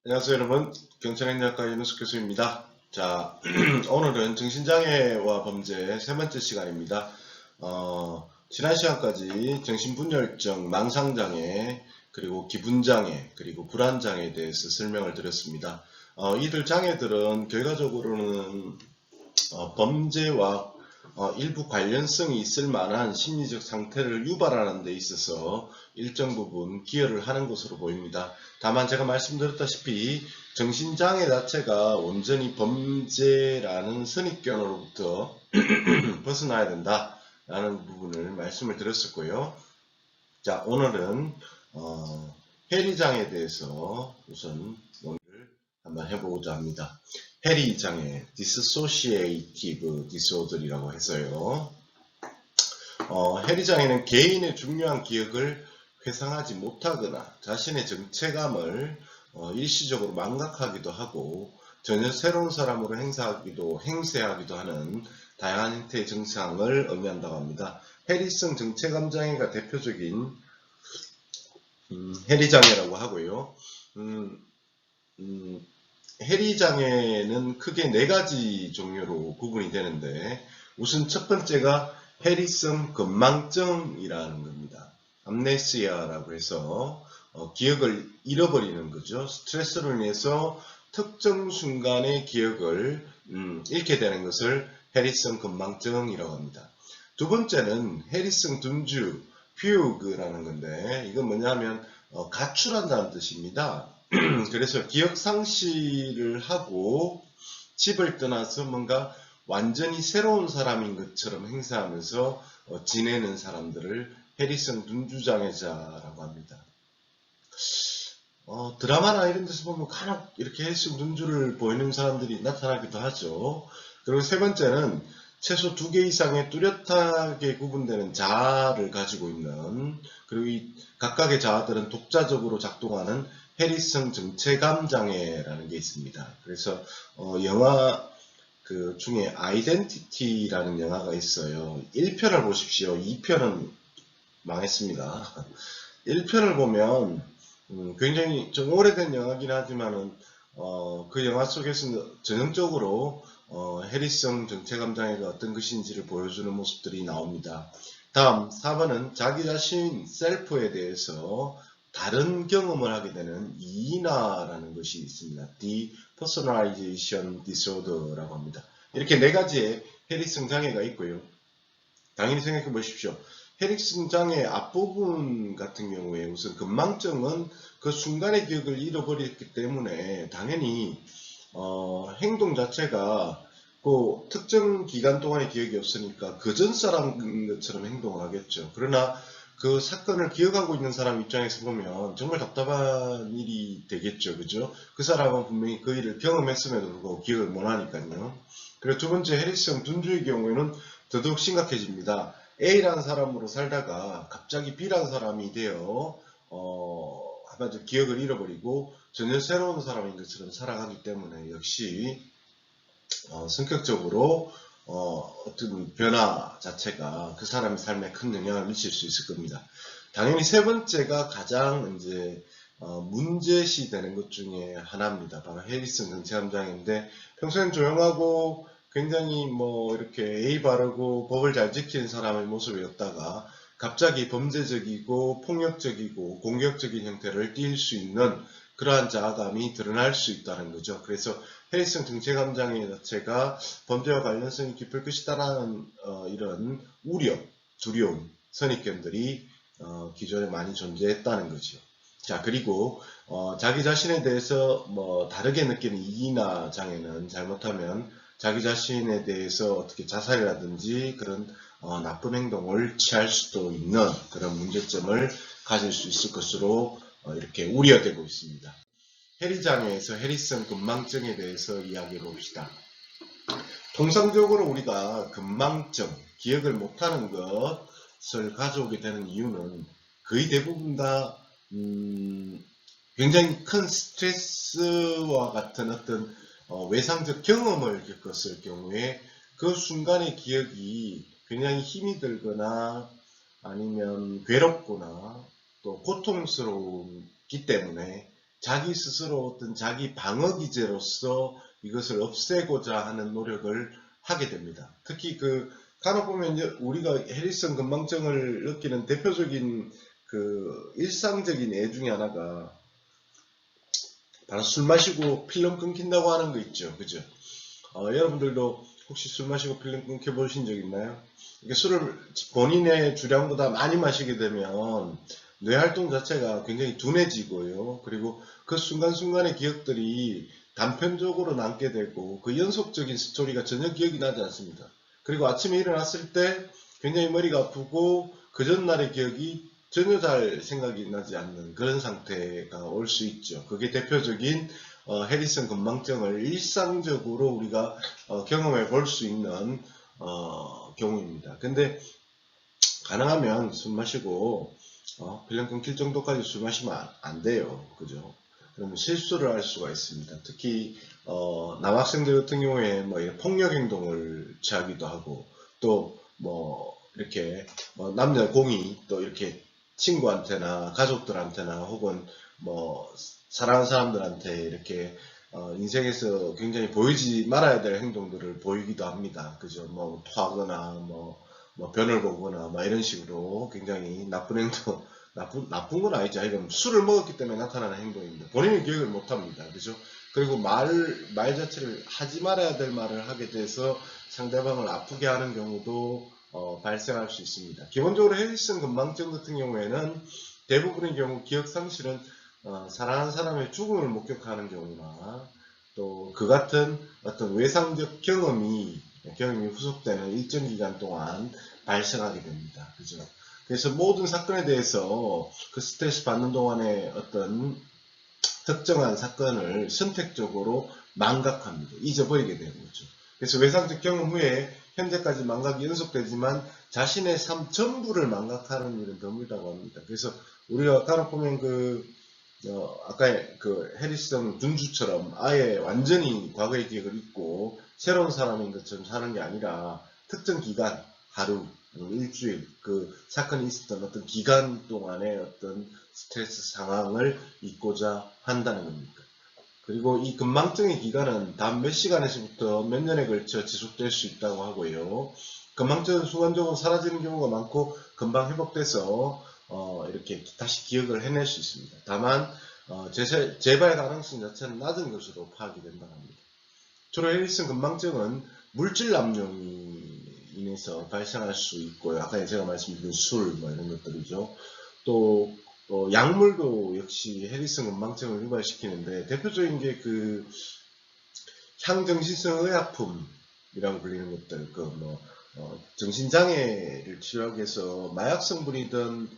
안녕하세요 여러분, 경찰행정학과 윤우석 교수입니다. 자, 오늘은 정신장애와 범죄 세 번째 시간입니다. 지난 시간까지 정신분열증, 망상장애, 그리고 기분장애, 그리고 불안장애에 대해서 설명을 드렸습니다. 이들 장애들은 결과적으로는 범죄와 일부 관련성이 있을 만한 심리적 상태를 유발하는 데 있어서 일정 부분 기여를 하는 것으로 보입니다. 다만 제가 말씀드렸다시피 정신장애 자체가 온전히 범죄라는 선입견으로부터 벗어나야 된다라는 부분을 말씀을 드렸었고요. 자, 오늘은 해리장애에 대해서 우선 논의를 한번 해보고자 합니다. 해리장애, Dissociative Disorder이라고 해서요. 해리장애는 개인의 중요한 기억을 회상하지 못하거나 자신의 정체감을 일시적으로 망각하기도 하고 전혀 새로운 사람으로 행세하기도 하는 다양한 형태의 증상을 의미한다고 합니다. 해리성 정체감 장애가 대표적인 해리장애라고 하고요. 해리장애는 크게 네 가지 종류로 구분이 되는데 우선 첫 번째가 해리성 건망증이라는 겁니다. 암네시아라고 해서 기억을 잃어버리는 거죠. 스트레스로 인해서 특정 순간의 기억을 잃게 되는 것을 해리성 건망증이라고 합니다. 두 번째는 해리성 둔주, 퓨그라는 건데 이건 뭐냐면 가출한다는 뜻입니다. 그래서 기억 상실을 하고 집을 떠나서 뭔가 완전히 새로운 사람인 것처럼 행사하면서 지내는 사람들을 해리성 둔주장애자라고 합니다. 드라마나 이런 데서 보면 간혹 이렇게 해리성 둔주를 보이는 사람들이 나타나기도 하죠. 그리고 세 번째는 최소 2개 이상의 뚜렷하게 구분되는 자아를 가지고 있는, 그리고 이 각각의 자아들은 독자적으로 작동하는 해리성 정체감 장애라는 게 있습니다. 그래서 영화 그 중에 아이덴티티라는 영화가 있어요. 1편을 보십시오. 2편은 망했습니다. 1편을 보면 굉장히 좀 오래된 영화긴 하지만은 그 영화 속에서 전형적으로 해리성 정체감 장애가 어떤 것인지를 보여주는 모습들이 나옵니다. 다음 4번은 자기 자신 셀프에 대해서 다른 경험을 하게 되는 이인화라는 것이 있습니다. Depersonalization Disorder라고 합니다. 이렇게 네 가지의 해리성 장애가 있고요. 당연히 생각해 보십시오. 해리슨 장애 앞부분 같은 경우에 우선 건망증은 그 순간의 기억을 잃어버렸기 때문에 당연히 행동 자체가 그 특정 기간 동안의 기억이 없으니까 그전 사람인 것처럼 행동을 하겠죠. 그러나 그 사건을 기억하고 있는 사람 입장에서 보면 정말 답답한 일이 되겠죠. 그죠? 그 사람은 분명히 그 일을 경험했음에도 불구하고 기억을 못하니까요. 그리고 두 번째 해리성 둔주의 경우에는 더더욱 심각해집니다. A라는 사람으로 살다가 갑자기 B라는 사람이 되어 한마디로 기억을 잃어버리고 전혀 새로운 사람인 것처럼 살아가기 때문에 역시 성격적으로 어떤 변화 자체가 그 사람의 삶에 큰 영향을 미칠 수 있을 겁니다. 당연히 세 번째가 가장 이제 문제시 되는 것 중에 하나입니다. 바로 해리성 정체감 장애인데 평소엔 조용하고 굉장히 뭐 이렇게 예의 바르고 법을 잘 지키는 사람의 모습이었다가 갑자기 범죄적이고 폭력적이고 공격적인 형태를 띌 수 있는 그러한 자아감이 드러날 수 있다는 거죠. 그래서 해리성 정체감 장애 자체가 범죄와 관련성이 깊을 것이다라는 이런 우려, 두려움, 선입견들이 기존에 많이 존재했다는 거죠. 자, 그리고 자기 자신에 대해서 뭐 다르게 느끼는 이기나 장애는 잘못하면 자기 자신에 대해서 어떻게 자살이라든지 그런 나쁜 행동을 취할 수도 있는 그런 문제점을 가질 수 있을 것으로 이렇게 우려되고 있습니다. 해리장애에서 해리성 건망증에 대해서 이야기해 봅시다. 통상적으로 우리가 건망증, 기억을 못하는 것을 가져오게 되는 이유는 거의 대부분 다 굉장히 큰 스트레스와 같은 어떤 외상적 경험을 겪었을 경우에 그 순간의 기억이 굉장히 힘이 들거나 아니면 괴롭거나 또 고통스럽기 때문에 자기 스스로 어떤 자기 방어 기제로서 이것을 없애고자 하는 노력을 하게 됩니다. 특히 간혹 보면 우리가 해리슨 건망증을 느끼는 대표적인 일상적인 애 중에 하나가 바로 술 마시고 필름 끊긴다고 하는 거 있죠. 그죠? 여러분들도 혹시 술 마시고 필름 끊겨 보신 적 있나요? 이게 술을 본인의 주량보다 많이 마시게 되면 뇌 활동 자체가 굉장히 둔해지고요. 그리고 그 순간순간의 기억들이 단편적으로 남게 되고 그 연속적인 스토리가 전혀 기억이 나지 않습니다. 그리고 아침에 일어났을 때 굉장히 머리가 아프고 그 전날의 기억이 전혀 잘 생각이 나지 않는 그런 상태가 올 수 있죠. 그게 대표적인 해리슨 건망증을 일상적으로 우리가 경험해 볼 수 있는 경우입니다. 근데 가능하면 술 마시고 필름 끊길 정도까지 술 마시면 안 돼요. 그죠? 그러면 실수를 할 수가 있습니다. 특히 남학생들 같은 경우에 뭐 폭력 행동을 취하기도 하고 또 뭐 이렇게 남녀 공이 또 이렇게 친구한테나 가족들한테나 혹은 뭐 사랑하는 사람들한테 이렇게 인생에서 굉장히 보이지 말아야 될 행동들을 보이기도 합니다. 그죠? 뭐 토하거나 뭐 변을 보거나 막 이런 식으로 굉장히 나쁜 행동, 나쁜 건 아니죠. 이건 술을 먹었기 때문에 나타나는 행동입니다. 본인은 기억을 못 합니다. 그죠? 그리고 말 자체를 하지 말아야 될 말을 하게 돼서 상대방을 아프게 하는 경우도 발생할 수 있습니다. 기본적으로 해리슨 건망증 같은 경우에는 대부분의 경우 기억 상실은 사랑하는 사람의 죽음을 목격하는 경우나 또 그 같은 어떤 외상적 경험이 후속되는 일정 기간 동안 발생하게 됩니다. 그죠? 그래서 모든 사건에 대해서 그 스트레스 받는 동안에 어떤 특정한 사건을 선택적으로 망각합니다. 잊어버리게 되는 거죠. 그래서 외상적 경험 후에 현재까지 망각이 연속되지만 자신의 삶 전부를 망각하는 일은 드물다고 합니다. 그래서 우리가 간혹 보면 아까 해리슨 둔주처럼 아예 완전히 과거의 기억을 잊고 새로운 사람인 것처럼 사는 게 아니라 특정 기간, 하루, 일주일, 그 사건이 있었던 어떤 기간 동안의 어떤 스트레스 상황을 잊고자 한다는 겁니다. 그리고 이 건망증의 기간은 단 몇 시간에서부터 몇 년에 걸쳐 지속될 수 있다고 하고요. 건망증은 순간적으로 사라지는 경우가 많고 금방 회복돼서 이렇게 다시 기억을 해낼 수 있습니다. 다만 재발 가능성 자체는 낮은 것으로 파악이 된다고 합니다. 주로 해리슨 건망증은 물질 압력이 인해서 발생할 수 있고요. 아까 제가 말씀드린 술 뭐 이런 것들이죠. 또 약물도 역시 해리슨 건망증을 유발시키는데 대표적인 게 향정신성 의약품이라고 불리는 것들, 정신장애를 치료하기 위해서 마약 성분이든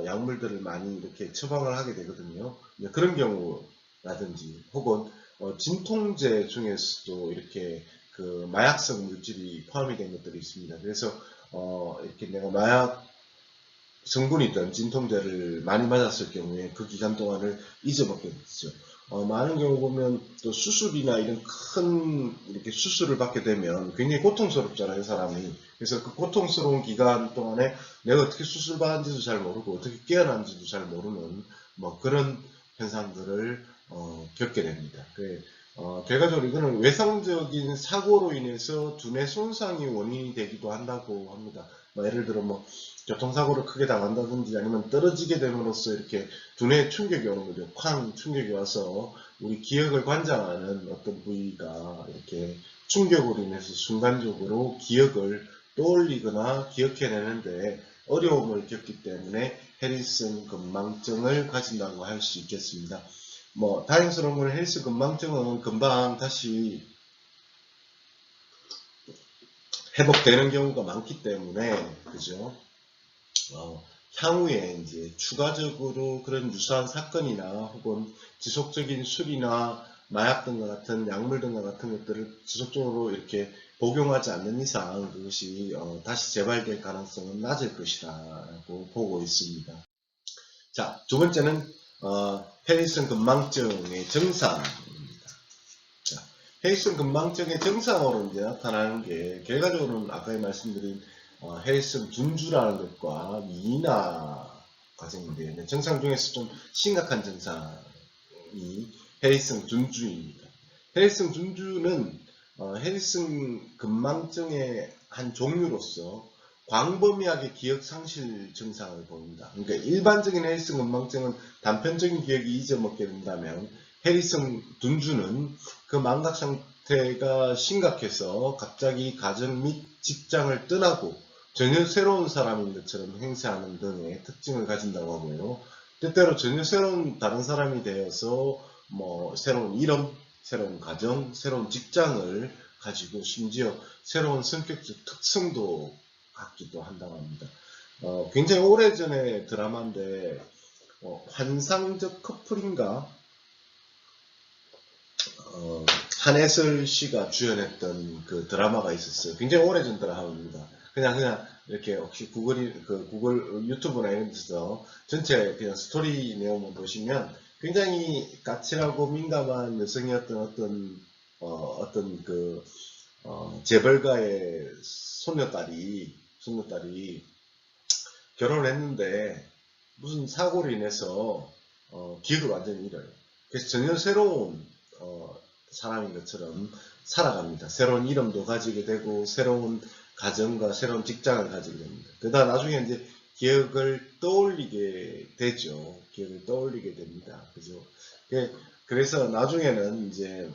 약물들을 많이 이렇게 처방을 하게 되거든요. 그런 경우라든지 혹은 진통제 중에서도 이렇게 마약성 물질이 포함이 된 것들이 있습니다. 그래서 이렇게 내가 마약 성분이든 진통제를 많이 맞았을 경우에 그 기간 동안을 잊어먹게 되죠. 많은 경우 보면 또 수술이나 이런 큰 이렇게 수술을 받게 되면 굉장히 고통스럽잖아요, 사람이. 그래서 그 고통스러운 기간 동안에 내가 어떻게 수술 받은지도 잘 모르고 어떻게 깨어난지도 잘 모르는 뭐 그런 현상들을 겪게 됩니다. 결과적으로 이거는 외상적인 사고로 인해서 두뇌 손상이 원인이 되기도 한다고 합니다. 예를 들어 교통사고를 크게 당한다든지 아니면 떨어지게 됨으로써 이렇게 두뇌에 충격이 오는 거죠. 쾅 충격이 와서 우리 기억을 관장하는 어떤 부위가 이렇게 충격으로 인해서 순간적으로 기억을 떠올리거나 기억해내는데 어려움을 겪기 때문에 해리슨 건망증을 가진다고 할 수 있겠습니다. 다행스러운 건 해리슨 건망증은 금방 다시 회복되는 경우가 많기 때문에, 그죠? 향후에 이제 추가적으로 그런 유사한 사건이나 혹은 지속적인 술이나 마약 등과 같은 약물 등과 같은 것들을 지속적으로 이렇게 복용하지 않는 이상 그것이 다시 재발될 가능성은 낮을 것이라고 보고 있습니다. 자, 두 번째는 해리슨 건망증의 증상입니다. 자, 해리슨 건망증의 증상으로 이제 나타나는 게 결과적으로는 아까 말씀드린 해리슨 둔주라는 것과 미나 과정인데 증상 중에서 좀 심각한 증상이 감정이 해리슨 둔주입니다. 해리슨 둔주는 해리슨 근망증의 한 종류로서 광범위하게 기억 상실 증상을 보입니다. 그러니까 일반적인 해리슨 근망증은 단편적인 기억이 잊어먹게 된다면 해리슨 둔주는 그 망각 상태가 심각해서 갑자기 가정 및 직장을 떠나고 전혀 새로운 사람인 것처럼 행세하는 등의 특징을 가진다고 하고요. 때때로 전혀 새로운 다른 사람이 되어서 뭐 새로운 이름, 새로운 가정, 새로운 직장을 가지고 심지어 새로운 성격적 특성도 갖기도 한다고 합니다. 굉장히 오래전에 드라마인데 환상적 커플인가 한혜슬 씨가 주연했던 그 드라마가 있었어요. 굉장히 오래전 드라마입니다. 그냥 이렇게 혹시 구글 유튜브나 이런 데서 전체 그냥 스토리 내용을 보시면 굉장히 까칠하고 민감한 여성이었던 어떤 그 재벌가의 손녀딸이 결혼을 했는데 무슨 사고로 인해서 기억을 완전히 잃어요. 그래서 전혀 새로운 사람인 것처럼 살아갑니다. 새로운 이름도 가지게 되고 새로운 가정과 새로운 직장을 가지게 됩니다. 그러다 나중에 이제 기억을 떠올리게 되죠. 기억을 떠올리게 됩니다. 그죠? 그래서 나중에는 이제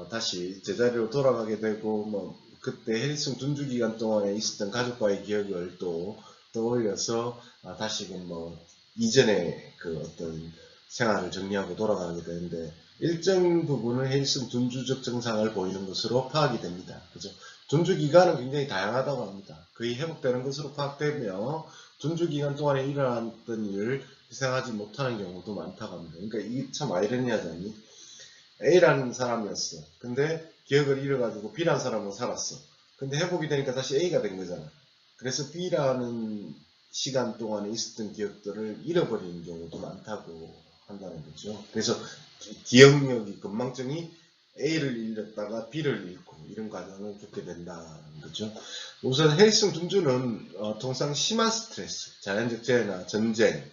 다시 제자리로 돌아가게 되고 뭐 그때 해리슨 둔주 기간 동안에 있었던 가족과의 기억을 또 떠올려서 다시금 뭐 이전에 그 어떤 생활을 정리하고 돌아가게 되는데 일정 부분은 해리슨 둔주적 증상을 보이는 것으로 파악이 됩니다. 그죠? 둔주 기간은 굉장히 다양하다고 합니다. 거의 회복되는 것으로 파악되며 둔주 기간 동안에 일어났던 일을 희생하지 못하는 경우도 많다고 합니다. 그러니까 이게 참 아이러니하잖니. A라는 사람이었어. 근데 기억을 잃어가지고 B라는 사람으로 살았어. 근데 회복이 되니까 다시 A가 된 거잖아. 그래서 B라는 시간 동안에 있었던 기억들을 잃어버리는 경우도 많다고 한다는 거죠. 그래서 기억력이 건망증이 A를 잃었다가 B를 잃고 이런 과정을 겪게 된다는 거죠. 우선 해리슨 둔주는 통상 심한 스트레스, 자연적 재해나 전쟁,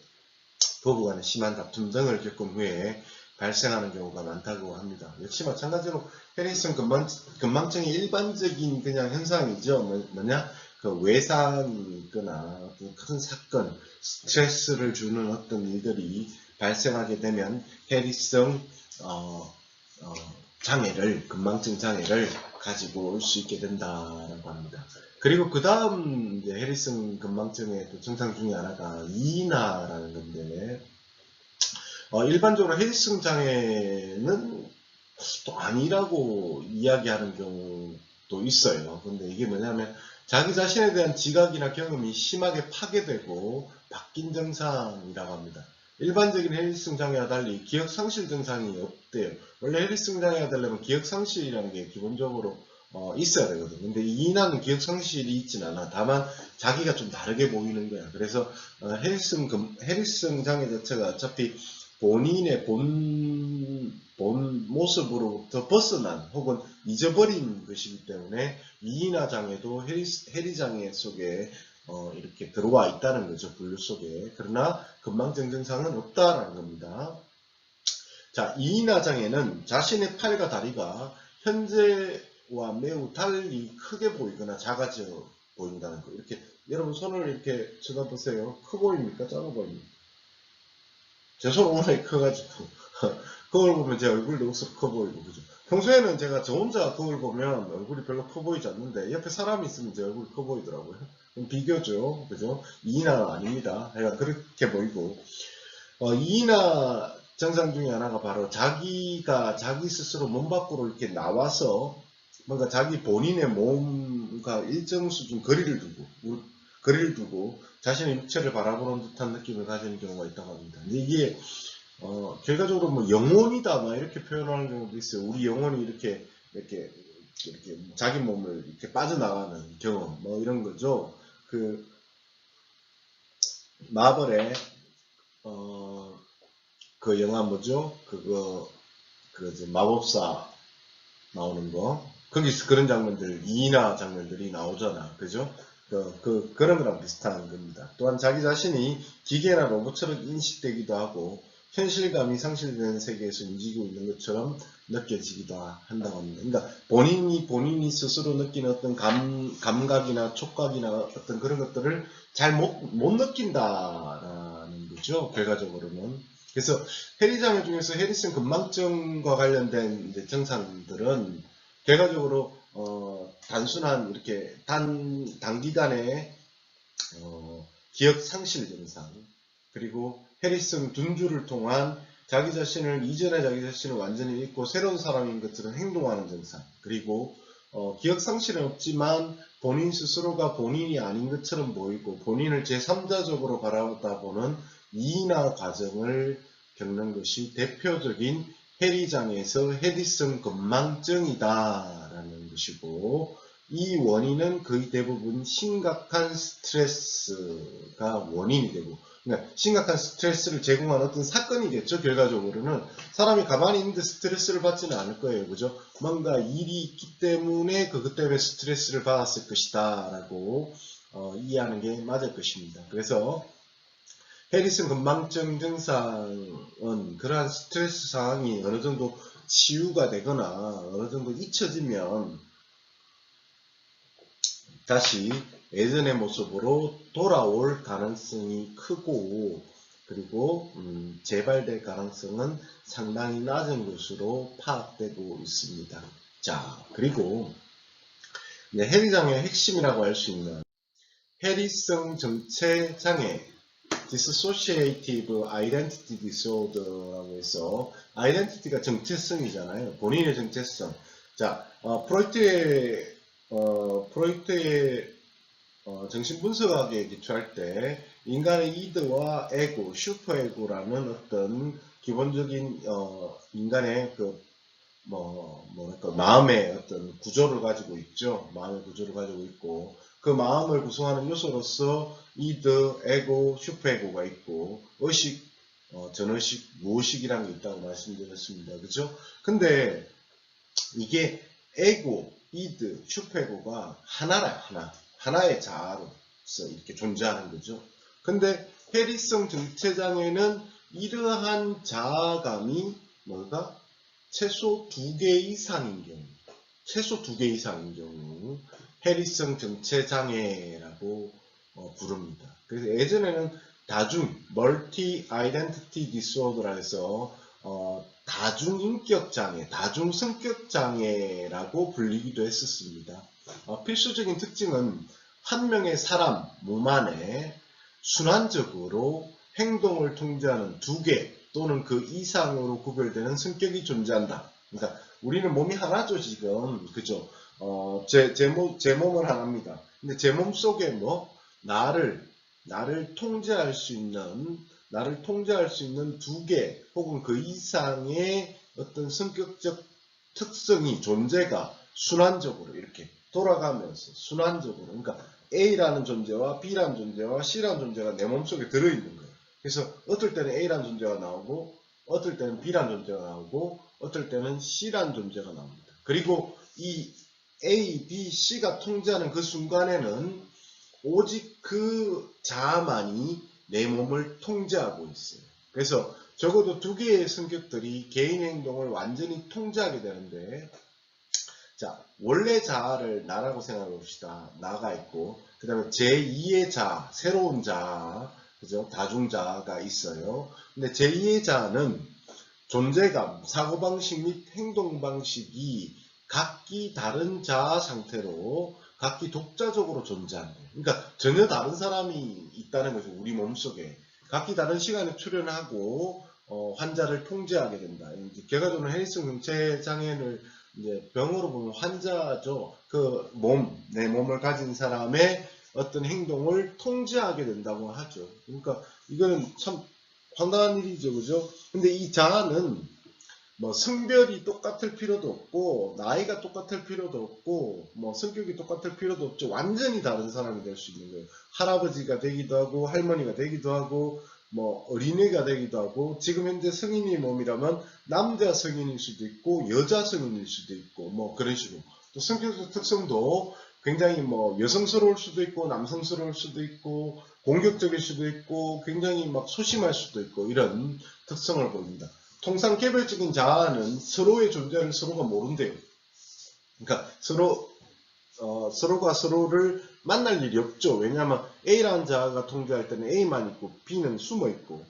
부부간의 심한 다툼 등을 겪은 후에 발생하는 경우가 많다고 합니다. 역시 마찬가지로 해리슨 건망증의 일반적인 그냥 현상이죠. 뭐냐? 그 외상이 있거나 큰 사건, 스트레스를 주는 어떤 일들이 발생하게 되면 해리슨 장애를, 건망증 장애를 가지고 올 수 있게 된다라고 합니다. 그리고 그 다음 해리슨 건망증의 또 증상 중에 하나가 이인화라는 건데, 일반적으로 해리슨 장애는 또 아니라고 이야기하는 경우도 있어요. 근데 이게 뭐냐면 자기 자신에 대한 지각이나 경험이 심하게 파괴되고 바뀐 증상이라고 합니다. 일반적인 해리슨 장애와 달리 기억 상실 증상이 없대요. 원래 해리슨 장애가 되려면 기억 상실이라는 게 기본적으로 있어야 되거든. 근데 이인화는 기억 상실이 있진 않아. 다만 자기가 좀 다르게 보이는 거야. 그래서 해리슨 장애 자체가 어차피 본인의 본 모습으로부터 벗어난 혹은 잊어버린 것이기 때문에 이인화 장애도 해리 장애 속에 이렇게 들어와 있다는 거죠. 분류 속에. 그러나 건망증 증상은 없다라는 겁니다. 자, 이인화 장애는 자신의 팔과 다리가 현재와 매우 달리 크게 보이거나 작아져 보인다는 거. 이렇게 여러분 손을 이렇게 쳐다보세요. 커 보입니까? 작아 보입니까? 제 손 워낙에 커가지고 거울 보면 제 얼굴도 억수로 커 보이고 그죠. 평소에는 제가 저 혼자 거울 보면 얼굴이 별로 커 보이지 않는데 옆에 사람이 있으면 제 얼굴이 커 보이더라고요. 비교죠, 그죠? 이인화가 아닙니다. 하여간 그렇게 보이고 이인화 증상 중에 하나가 바로 자기가 자기 스스로 몸 밖으로 이렇게 나와서 뭔가 자기 본인의 몸과 일정 수준 거리를 두고 자신의 육체를 바라보는 듯한 느낌을 가지는 경우가 있다고 합니다. 근데 이게 결과적으로 뭐 영혼이다 막 이렇게 표현하는 경우도 있어요. 우리 영혼이 이렇게 자기 몸을 이렇게 빠져나가는 경험 뭐 이런 거죠. 그 마블의 그 영화 뭐죠? 그 마법사 나오는 거 거기서 그런 장면들 이인화 장면들이 나오잖아, 그죠? 그런 거랑 비슷한 겁니다. 또한 자기 자신이 기계나 로봇처럼 인식되기도 하고 현실감이 상실되는 세계에서 움직이고 있는 것처럼 느껴지기도 한다고 합니다. 그러니까 본인이 스스로 느끼는 어떤 감각이나 촉각이나 어떤 그런 것들을 잘 못 느낀다라는 거죠. 결과적으로는. 그래서 해리장애 중에서 해리슨 건망증과 관련된 이제 증상들은 결과적으로 단순한 이렇게 단기간에 기억 상실 증상, 그리고 해리슨 둔주를 통한 이전의 자기 자신을 완전히 잊고 새로운 사람인 것처럼 행동하는 증상, 그리고 기억 상실은 없지만 본인 스스로가 본인이 아닌 것처럼 보이고 본인을 제3자적으로 바라보다 보는 이인화 과정을 겪는 것이 대표적인 해리장애에서 해리슨 건망증이다라는 것이고, 이 원인은 거의 대부분 심각한 스트레스가 원인이 되고, 그러니까 심각한 스트레스를 제공한 어떤 사건이겠죠. 결과적으로는 사람이 가만히 있는데 스트레스를 받지는 않을 거예요. 그죠? 뭔가 일이 있기 때문에 그것 때문에 스트레스를 받았을 것이다 라고 이해하는 게 맞을 것입니다. 그래서 해리슨 건망증 증상은 그러한 스트레스 상황이 어느 정도 치유가 되거나 어느 정도 잊혀지면 다시 예전의 모습으로 돌아올 가능성이 크고, 그리고 재발될 가능성은 상당히 낮은 것으로 파악되고 있습니다. 자, 그리고 해리장애의 핵심이라고 할 수 있는 해리성 정체 장애, Dissociative Identity Disorder라고 해서, 아이덴티티가 정체성이잖아요. 본인의 정체성. 자, 프로이트의 정신분석학에 기초할 때 인간의 이드와 에고, 슈퍼에고라는 어떤 기본적인 인간의 뭐랄까 마음의 어떤 구조를 가지고 있죠. 마음의 구조를 가지고 있고, 그 마음을 구성하는 요소로서 이드, 에고, 슈퍼에고가 있고, 의식, 전의식, 무의식이라는 게 있다고 말씀드렸습니다. 그죠? 근데 이게 에고, 이드, 슈퍼에고가 하나라, 하나의 자아로서 이렇게 존재하는 거죠. 근데 해리성 정체장애는 이러한 자아감이 최소 2개 이상인 경우 해리성 정체장애라고 부릅니다. 그래서 예전에는 멀티 아이덴티티 디스오더라 해서 다중인격장애, 다중성격장애라고 불리기도 했었습니다. 필수적인 특징은 한 명의 사람 몸 안에 순환적으로 행동을 통제하는 2개 또는 그 이상으로 구별되는 성격이 존재한다. 그러니까 우리는 몸이 하나죠, 지금. 그죠? 제 몸은 하나입니다. 근데 제 몸 속에 나를 통제할 수 있는 2개 혹은 그 이상의 어떤 성격적 특성이, 존재가 순환적으로 이렇게 돌아가면서 순환적으로, 그러니까 A라는 존재와 B라는 존재와 C라는 존재가 내 몸속에 들어있는 거예요. 그래서 어떨 때는 A라는 존재가 나오고, 어떨 때는 B라는 존재가 나오고, 어떨 때는 C라는 존재가 나옵니다. 그리고 이 A, B, C가 통제하는 그 순간에는 오직 그 자아만이 내 몸을 통제하고 있어요. 그래서 적어도 2개의 성격들이 개인 행동을 완전히 통제하게 되는데, 자, 원래 자아를 나라고 생각해 봅시다. 나가 있고, 그 다음에 제2의 자아, 새로운 자아, 그죠? 다중자아가 있어요. 근데 제2의 자아는 존재감, 사고방식 및 행동방식이 각기 다른 자아 상태로 각기 독자적으로 존재한다. 그러니까 전혀 다른 사람이 있다는 거죠. 우리 몸속에. 각기 다른 시간에 출현하고 환자를 통제하게 된다. 결과적으로 해리슨 정체 장애를 이제 병으로 보면 환자죠. 내 몸을 가진 사람의 어떤 행동을 통제하게 된다고 하죠. 그러니까 이거는 참 황당한 일이죠, 그죠? 근데 이 자아는 성별이 똑같을 필요도 없고, 나이가 똑같을 필요도 없고, 성격이 똑같을 필요도 없죠. 완전히 다른 사람이 될 수 있는 거예요. 할아버지가 되기도 하고, 할머니가 되기도 하고, 어린애가 되기도 하고, 지금 현재 성인의 몸이라면 남자 성인일 수도 있고, 여자 성인일 수도 있고, 그런 식으로. 또 성격적 특성도 굉장히 여성스러울 수도 있고, 남성스러울 수도 있고, 공격적일 수도 있고, 굉장히 소심할 수도 있고, 이런 특성을 보입니다. 통상 개별적인 자아는 서로의 존재를 서로가 모른대요. 그러니까 서로가 서로를 만날 일이 없죠. 왜냐하면 A라는 자아가 존재할 때는 A만 있고 B는 숨어 있고,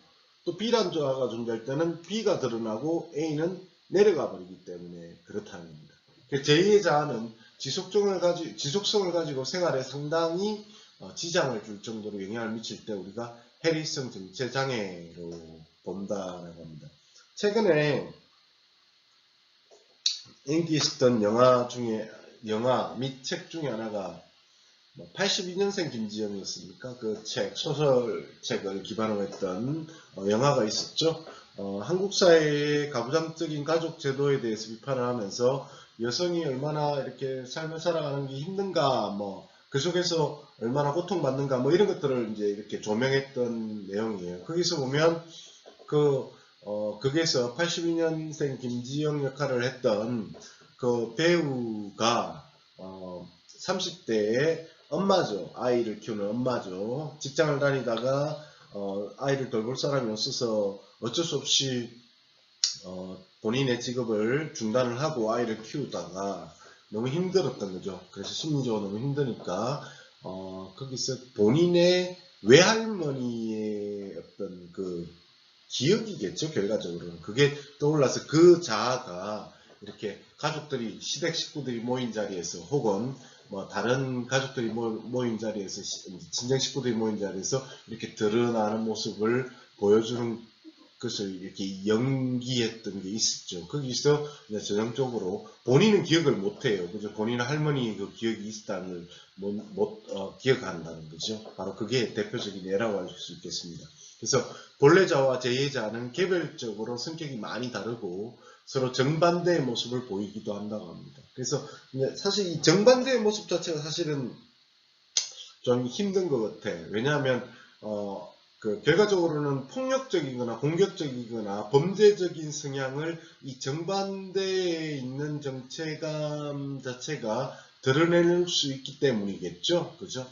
또 B라는 자아가 존재할 때는 B가 드러나고 A는 내려가 버리기 때문에 그렇다는 겁니다. 제2의 자아는 지속성을 가지고 생활에 상당히 지장을 줄 정도로 영향을 미칠 때 우리가 해리성 정체 장애로 본다라고 합니다. 최근에 인기 있었던 영화 및 책 중에 하나가 82년생 김지영이었습니까? 그 소설책을 기반으로 했던 영화가 있었죠. 한국 사회의 가부장적인 가족 제도에 대해서 비판을 하면서 여성이 얼마나 이렇게 삶을 살아가는 게 힘든가, 그 속에서 얼마나 고통받는가, 이런 것들을 이제 이렇게 조명했던 내용이에요. 거기서 보면 거기에서 82년생 김지영 역할을 했던 그 배우가 30대의 엄마죠. 아이를 키우는 엄마죠. 직장을 다니다가 아이를 돌볼 사람이 없어서 어쩔 수 없이 본인의 직업을 중단을 하고 아이를 키우다가 너무 힘들었던 거죠. 그래서 심리적으로 너무 힘드니까 거기서 본인의 외할머니의 어떤 그 기억이겠죠. 결과적으로는 그게 떠올라서 그 자아가 이렇게 가족들이 시댁 식구들이 모인 자리에서 혹은 다른 가족들이 모인 자리에서 친정 식구들이 모인 자리에서 이렇게 드러나는 모습을 보여주는 것을 이렇게 연기했던 게 있었죠. 거기서 전형적으로 본인은 기억을 못해요. 그죠? 본인은 할머니 그 기억이 있다는 걸 기억한다는 거죠. 바로 그게 대표적인 예라고 할 수 있겠습니다. 그래서 본래 자와 제2의 자는 개별적으로 성격이 많이 다르고 서로 정반대의 모습을 보이기도 한다고 합니다. 그래서 사실 이 정반대의 모습 자체가 사실은 좀 힘든 것 같아. 왜냐하면 결과적으로는 폭력적이거나 공격적이거나 범죄적인 성향을 이 정반대에 있는 정체감 자체가 드러낼 수 있기 때문이겠죠. 그죠?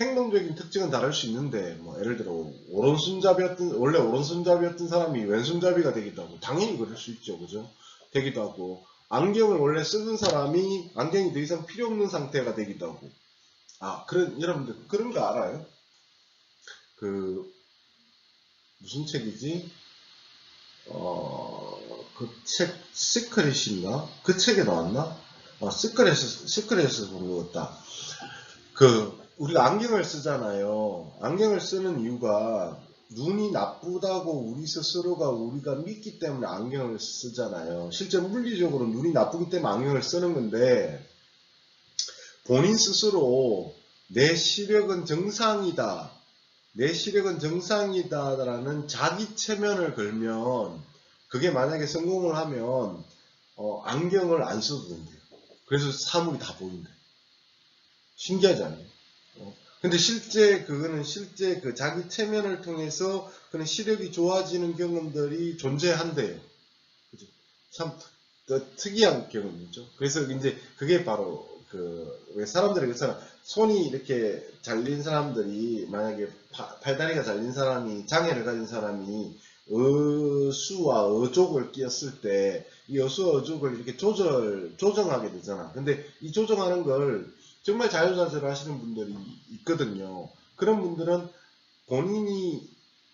행동적인 특징은 다를 수 있는데, 예를 들어, 원래 오른손잡이였던 사람이 왼손잡이가 되기도 하고, 당연히 그럴 수 있죠. 그죠? 되기도 하고, 안경을 원래 쓰던 사람이 안경이 더 이상 필요 없는 상태가 되기도 하고, 여러분들, 그런 거 알아요? 무슨 책이지? 그 책, 시크릿인가? 그 책에 나왔나? 시크릿에서 본 것 같다. 우리가 안경을 쓰잖아요. 안경을 쓰는 이유가 눈이 나쁘다고 우리 스스로가 우리가 믿기 때문에 안경을 쓰잖아요. 실제 물리적으로 눈이 나쁘기 때문에 안경을 쓰는 건데, 본인 스스로 내 시력은 정상이다. 내 시력은 정상이다라는 자기 체면을 걸면, 그게 만약에 성공을 하면 안경을 안 써도 된대요. 그래서 사물이 다 보인대요. 신기하지 않아요? 근데 그거는 실제 그 자기 체면을 통해서 그런 시력이 좋아지는 경험들이 존재한대요. 그죠? 참 특이한 경험이죠. 그래서 이제 그게 바로 왜 사람들이 그렇잖아. 손이 이렇게 잘린 사람들이 만약에 팔다리가 잘린 사람이 장애를 가진 사람이 어수와 어족을 끼었을 때 이 어수와 어족을 이렇게 조정하게 되잖아. 근데 이 조정하는 걸 정말 자유자재로 하시는 분들이 있거든요. 그런 분들은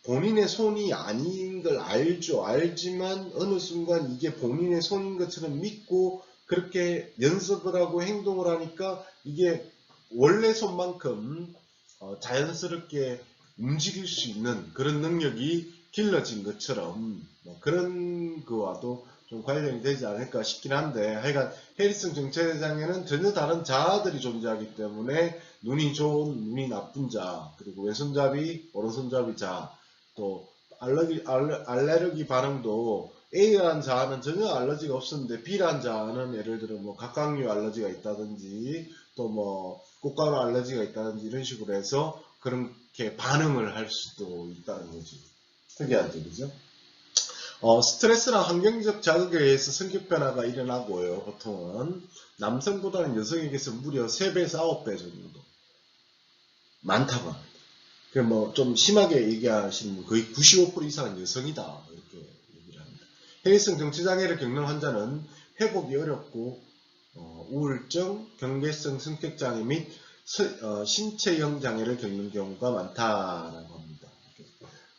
본인의 손이 아닌 걸 알죠. 알지만 어느 순간 이게 본인의 손인 것처럼 믿고 그렇게 연습을 하고 행동을 하니까 이게 원래 손만큼 자연스럽게 움직일 수 있는 그런 능력이 길러진 것처럼 그런 거와도 좀 관련이 되지 않을까 싶긴 한데, 하여간 해리성 정체장애는 전혀 다른 자아들이 존재하기 때문에 눈이 좋은, 눈이 나쁜 자, 그리고 왼손잡이, 오른손잡이 자, 또 알레르기 반응도 A라는 자아는 전혀 알러지가 없었는데 B라는 자아는 예를 들어 각각류 알러지가 있다든지 또 꽃가루 알러지가 있다든지 이런 식으로 해서 그렇게 반응을 할 수도 있다는 거지. 특이하죠, 그죠? 스트레스나 환경적 자극에 의해서 성격 변화가 일어나고요. 보통은 남성보다는 여성에게서 무려 3배에서 9배 정도 많다고 합니다. 뭐 좀 심하게 얘기하시는 분 거의 95% 이상은 여성이다 이렇게 얘기를 합니다. 해리슨 정치장애를 겪는 환자는 회복이 어렵고 우울증, 경계성 성격장애 및 신체형 장애를 겪는 경우가 많다라고 합니다.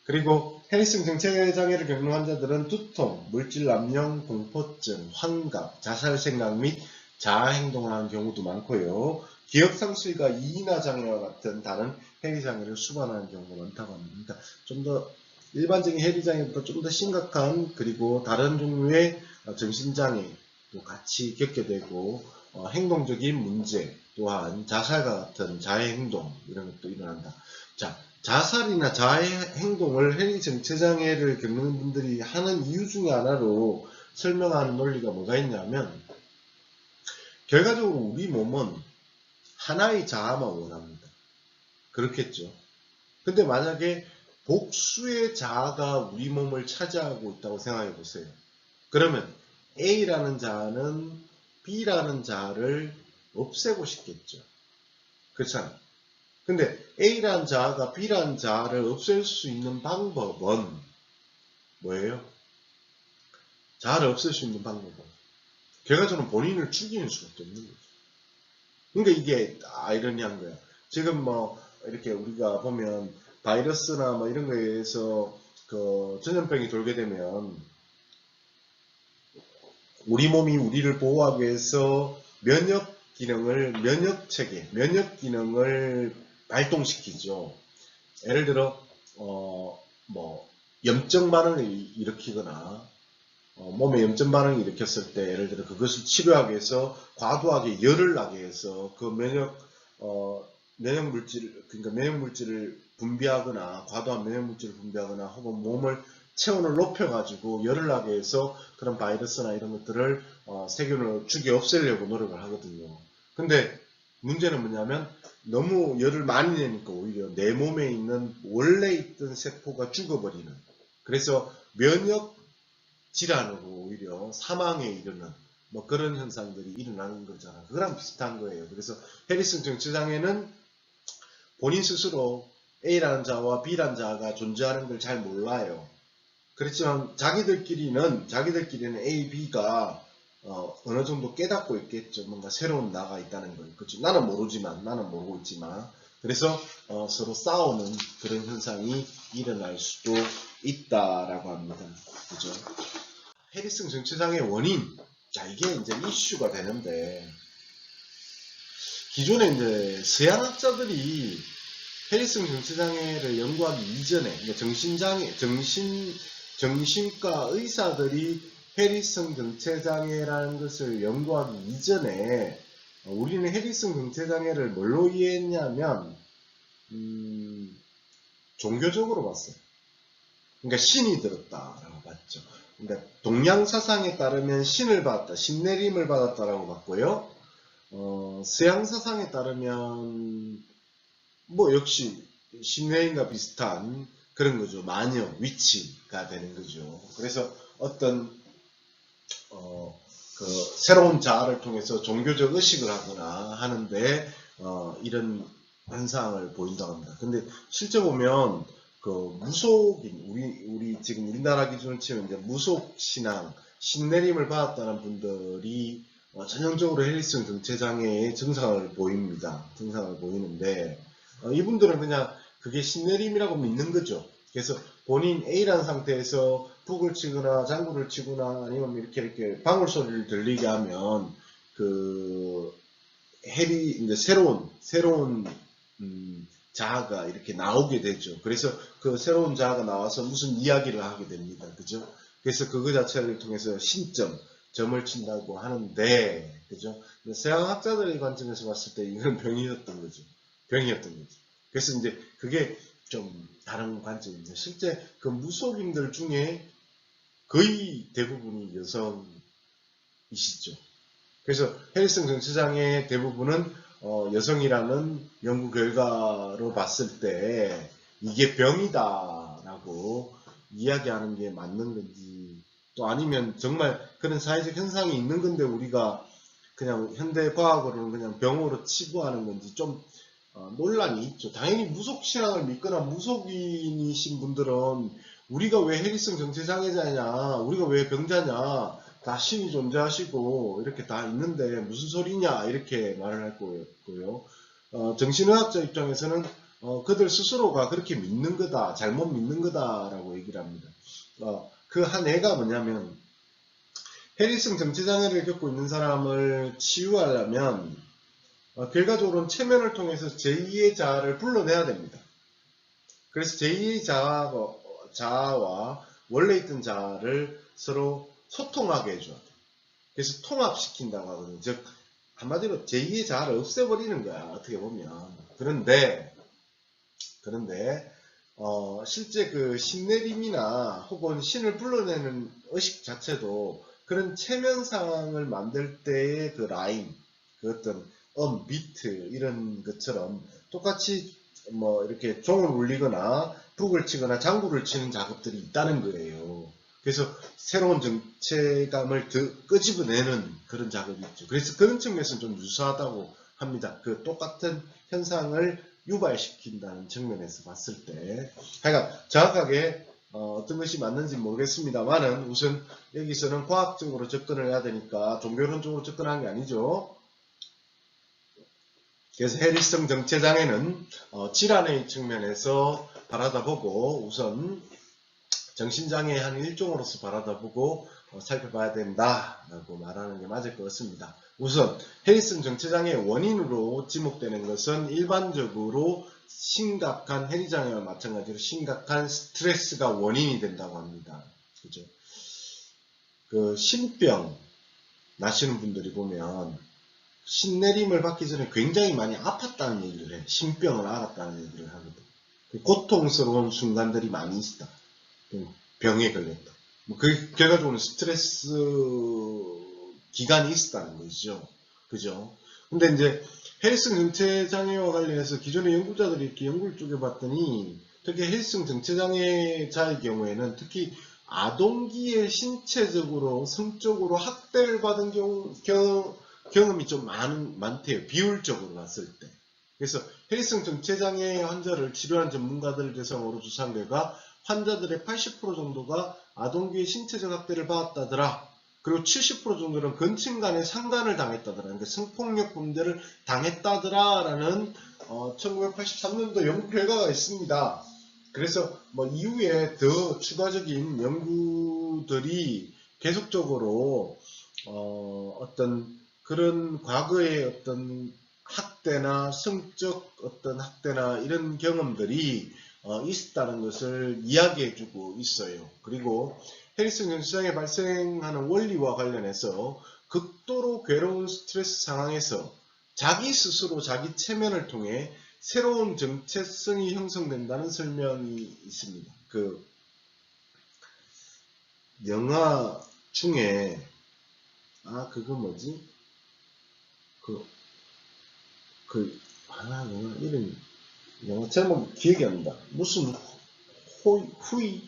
그리고 해리슨 정체장애를 겪는 환자들은 두통, 물질 남용, 공포증, 환각, 자살 생각 및 자아 행동을 하는 경우도 많고요. 기억 상실과 이인화 장애와 같은 다른 해리 장애를 수반하는 경우가 많다고 합니다. 좀 더 일반적인 해리 장애보다 좀 더 심각한 그리고 다른 종류의 정신장애도 같이 겪게 되고 행동적인 문제 또한 자살과 같은 자해 행동 이런 것도 일어난다. 자, 자살이나 자해 행동을 해리 정체장애를 겪는 분들이 하는 이유 중에 하나로 설명하는 논리가 뭐가 있냐면 결과적으로 우리 몸은 하나의 자아만 원합니다. 그렇겠죠. 근데 만약에 복수의 자아가 우리 몸을 차지하고 있다고 생각해 보세요. 그러면 A라는 자아는 B라는 자아를 없애고 싶겠죠. 그렇잖아요. 근데 A라는 자아가 B라는 자아를 없앨 수 있는 방법은 뭐예요? 자아를 없앨 수 있는 방법은 결과적으로 본인을 죽이는 수밖에 없는 거죠. 그러니까 이게 아이러니한 거야. 지금 뭐 이렇게 우리가 보면 바이러스나 뭐 이런 거에 의해서 그 전염병이 돌게 되면 우리 몸이 우리를 보호하기 위해서 면역 기능을 발동시키죠. 예를 들어 뭐 염증 반응을 일으키거나 몸에 염증 반응을 일으켰을 때 예를 들어 그것을 치료하기 위해서 과도하게 열을 나게 해서 그 면역 물질을 분비하거나 과도한 면역 물질을 분비하거나 혹은 몸을 체온을 높여가지고 열을 나게 해서 그런 바이러스나 이런 것들을 세균을 죽여 없애려고 노력을 하거든요. 근데 문제는 뭐냐면 너무 열을 많이 내니까 오히려 내 몸에 있는 원래 있던 세포가 죽어버리는, 그래서 면역 질환으로 오히려 사망에 이르는 뭐 그런 현상들이 일어나는 거잖아. 그거랑 비슷한 거예요. 그래서 해리슨 정체장애는 본인 스스로 A라는 자아와 B라는 자아가 존재하는 걸 잘 몰라요. 그렇지만 자기들끼리는 A, B가 어느 정도 깨닫고 있겠죠. 뭔가 새로운 나가 있다는 걸. 그렇죠. 나는 모르고 있지만. 그래서 서로 싸우는 그런 현상이 일어날 수도 있다라고 합니다. 그죠? 해리슨 정체장애 원인. 자, 이게 이제 이슈가 되는데, 기존에 이제 서양학자들이 해리슨 정체장애를 연구하기 이전에, 정신과 의사들이 해리슨 정체장애라는 것을 연구하기 이전에 우리는 해리슨 정체장애를 뭘로 이해했냐면 종교적으로 봤어요. 그러니까 신이 들었다라고 봤죠. 그러니까 동양 사상에 따르면 신을 받았다, 신내림을 받았다라고 봤고요. 서양 사상에 따르면 뭐 역시 신내림과 비슷한 그런 거죠. 마녀, 위치가 되는 거죠. 그래서 어떤 그 새로운 자아를 통해서 종교적 의식을 하거나 하는데 이런 현상을 보인다고 합니다. 근데 실제 보면 그 무속인 우리 지금 우리나라 기준으로 치면 이제 무속 신앙 신내림을 받았다는 분들이 전형적으로 해리슨 정체장애의 증상을 보입니다. 증상을 보이는데 이분들은 그냥 그게 신내림이라고 믿는 거죠. 그래서 본인 A라는 상태에서 푹을 치거나 장구를 치거나 아니면 이렇게 방울 소리를 들리게 하면 그 이제 새로운 자아가 이렇게 나오게 되죠. 그래서 그 새로운 자아가 나와서 무슨 이야기를 하게 됩니다. 그죠? 그래서 그거 자체를 통해서 점을 친다고 하는데, 그죠? 서양학자들의 관점에서 봤을 때 이건 병이었던 거죠. 그래서 이제 그게 좀 다른 관점입니다. 실제 그 무속인들 중에 거의 대부분이 여성이시죠. 그래서 해리슨 정체장애 대부분은 여성이라는 연구 결과로 봤을 때 이게 병이다라고 이야기하는 게 맞는 건지, 또 아니면 정말 그런 사회적 현상이 있는 건데 우리가 그냥 현대 과학으로는 그냥 병으로 치부하는 건지 좀 논란이 있죠. 당연히 무속신앙을 믿거나 무속인이신 분들은 우리가 왜 해리성 정체장애자냐, 우리가 왜 병자냐, 다 신이 존재하시고 이렇게 다 있는데 무슨 소리냐 이렇게 말을 할 거고요. 정신의학자 입장에서는 그들 스스로가 그렇게 믿는 거다, 잘못 믿는 거다라고 얘기를 합니다. 그 한 해가 뭐냐면 해리성 정체장애를 겪고 있는 사람을 치유하려면 결과적으로는 체면을 통해서 제2의 자아를 불러내야 됩니다. 그래서 제2의 자아와 원래 있던 자아를 서로 소통하게 해줘야 돼요. 그래서 통합시킨다고 하거든요. 즉 한마디로 제2의 자아를 없애버리는 거야. 어떻게 보면. 그런데 실제 그 신내림이나 혹은 신을 불러내는 의식 자체도 그런 체면상을 만들 때의 그 라인, 그 어떤 비트 이런 것처럼 똑같이 뭐 이렇게 종을 울리거나 북을 치거나 장구를 치는 작업들이 있다는 거예요. 그래서 새로운 정체감을 끄집어내는 그런 작업이 있죠. 그래서 그런 측면에서는 좀 유사하다고 합니다. 그 똑같은 현상을 유발시킨다는 측면에서 봤을 때. 그러니까 정확하게 어떤 것이 맞는지 모르겠습니다만은 우선 여기서는 과학적으로 접근을 해야 되니까 종교론적으로 접근하는 게 아니죠. 그래서 해리성 정체장애는 질환의 측면에서 바라다보고 우선 정신장애의 한 일종으로서 바라다보고 살펴봐야 된다라고 말하는 게 맞을 것 같습니다. 우선 해리성 정체장애의 원인으로 지목되는 것은 일반적으로 심각한 해리장애와 마찬가지로 심각한 스트레스가 원인이 된다고 합니다. 그죠? 그 신병 나시는 분들이 보면 신내림을 받기 전에 굉장히 많이 아팠다는 얘기를 해. 신병을 앓았다는 얘기를 하거든. 고통스러운 순간들이 많이 있다. 병에 걸렸다. 그 결과적으로 스트레스 기간이 있었다는 거죠. 그죠? 근데 이제 해리성 정체장애와 관련해서 기존의 연구자들이 이렇게 연구를 쪼개봤더니 특히 해리성 정체장애자의 경우에는 특히 아동기에 신체적으로 성적으로 학대를 받은 경험이 좀 많대요. 비율적으로 봤을 때. 그래서 해리성 정체장애 환자를 치료한 전문가들을 대상으로 조사한 결과 환자들의 80% 정도가 아동기의 신체적 학대를 받았다더라. 그리고 70% 정도는 근친 간의 상간을 당했다더라. 그러니까 성폭력 범죄를 당했다더라라는 1983년도 연구 결과가 있습니다. 그래서 뭐 이후에 더 추가적인 연구들이 계속적으로 어떤 그런 과거의 어떤 학대나 성적 어떤 학대나 이런 경험들이 있었다는 것을 이야기해주고 있어요. 그리고 해리성 정체장애 발생하는 원리와 관련해서 극도로 괴로운 스트레스 상황에서 자기 스스로 자기 체면을 통해 새로운 정체성이 형성된다는 설명이 있습니다. 그 영화 중에 그거 뭐지? 영화 이름이 영화 제목 기억이 안 난다. 무슨 후이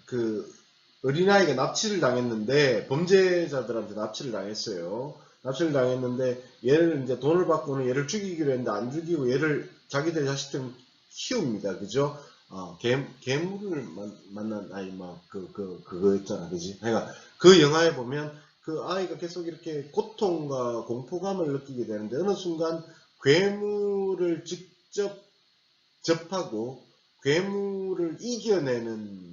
그 어린아이가 납치를 당했는데 범죄자들한테 납치를 당했어요. 납치를 당했는데 얘를 이제 돈을 받고는 얘를 죽이기로 했는데 안 죽이고 얘를 자기들 자식들 키웁니다. 그죠? 괴물을 만난 아이 그거 있잖아. 그지? 그러니까 그 영화에 보면 그 아이가 계속 이렇게 고통과 공포감을 느끼게 되는데 어느 순간 괴물을 직접 접하고 괴물을 이겨내는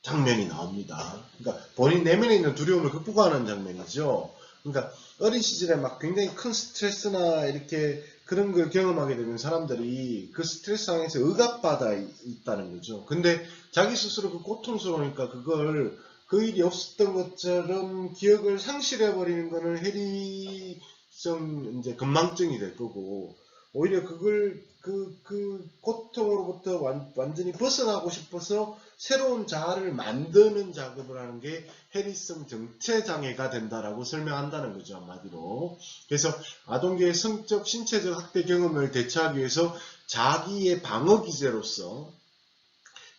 장면이 나옵니다. 그러니까 본인 내면에 있는 두려움을 극복하는 장면이죠. 그러니까 어린 시절에 막 굉장히 큰 스트레스나 이렇게 그런 걸 경험하게 되면 사람들이 그 스트레스 상황에서 억압받아 있다는 거죠. 근데 자기 스스로 그 고통스러우니까 그걸 그 일이 없었던 것처럼 기억을 상실해버리는 거는 해리성 이제 건망증이 될 거고 오히려 그걸 그 고통으로부터 완전히 벗어나고 싶어서 새로운 자아를 만드는 작업을 하는 게 해리성 정체장애가 된다라고 설명한다는 거죠. 한마디로. 그래서 아동기의 성적, 신체적 학대 경험을 대처하기 위해서 자기의 방어기제로서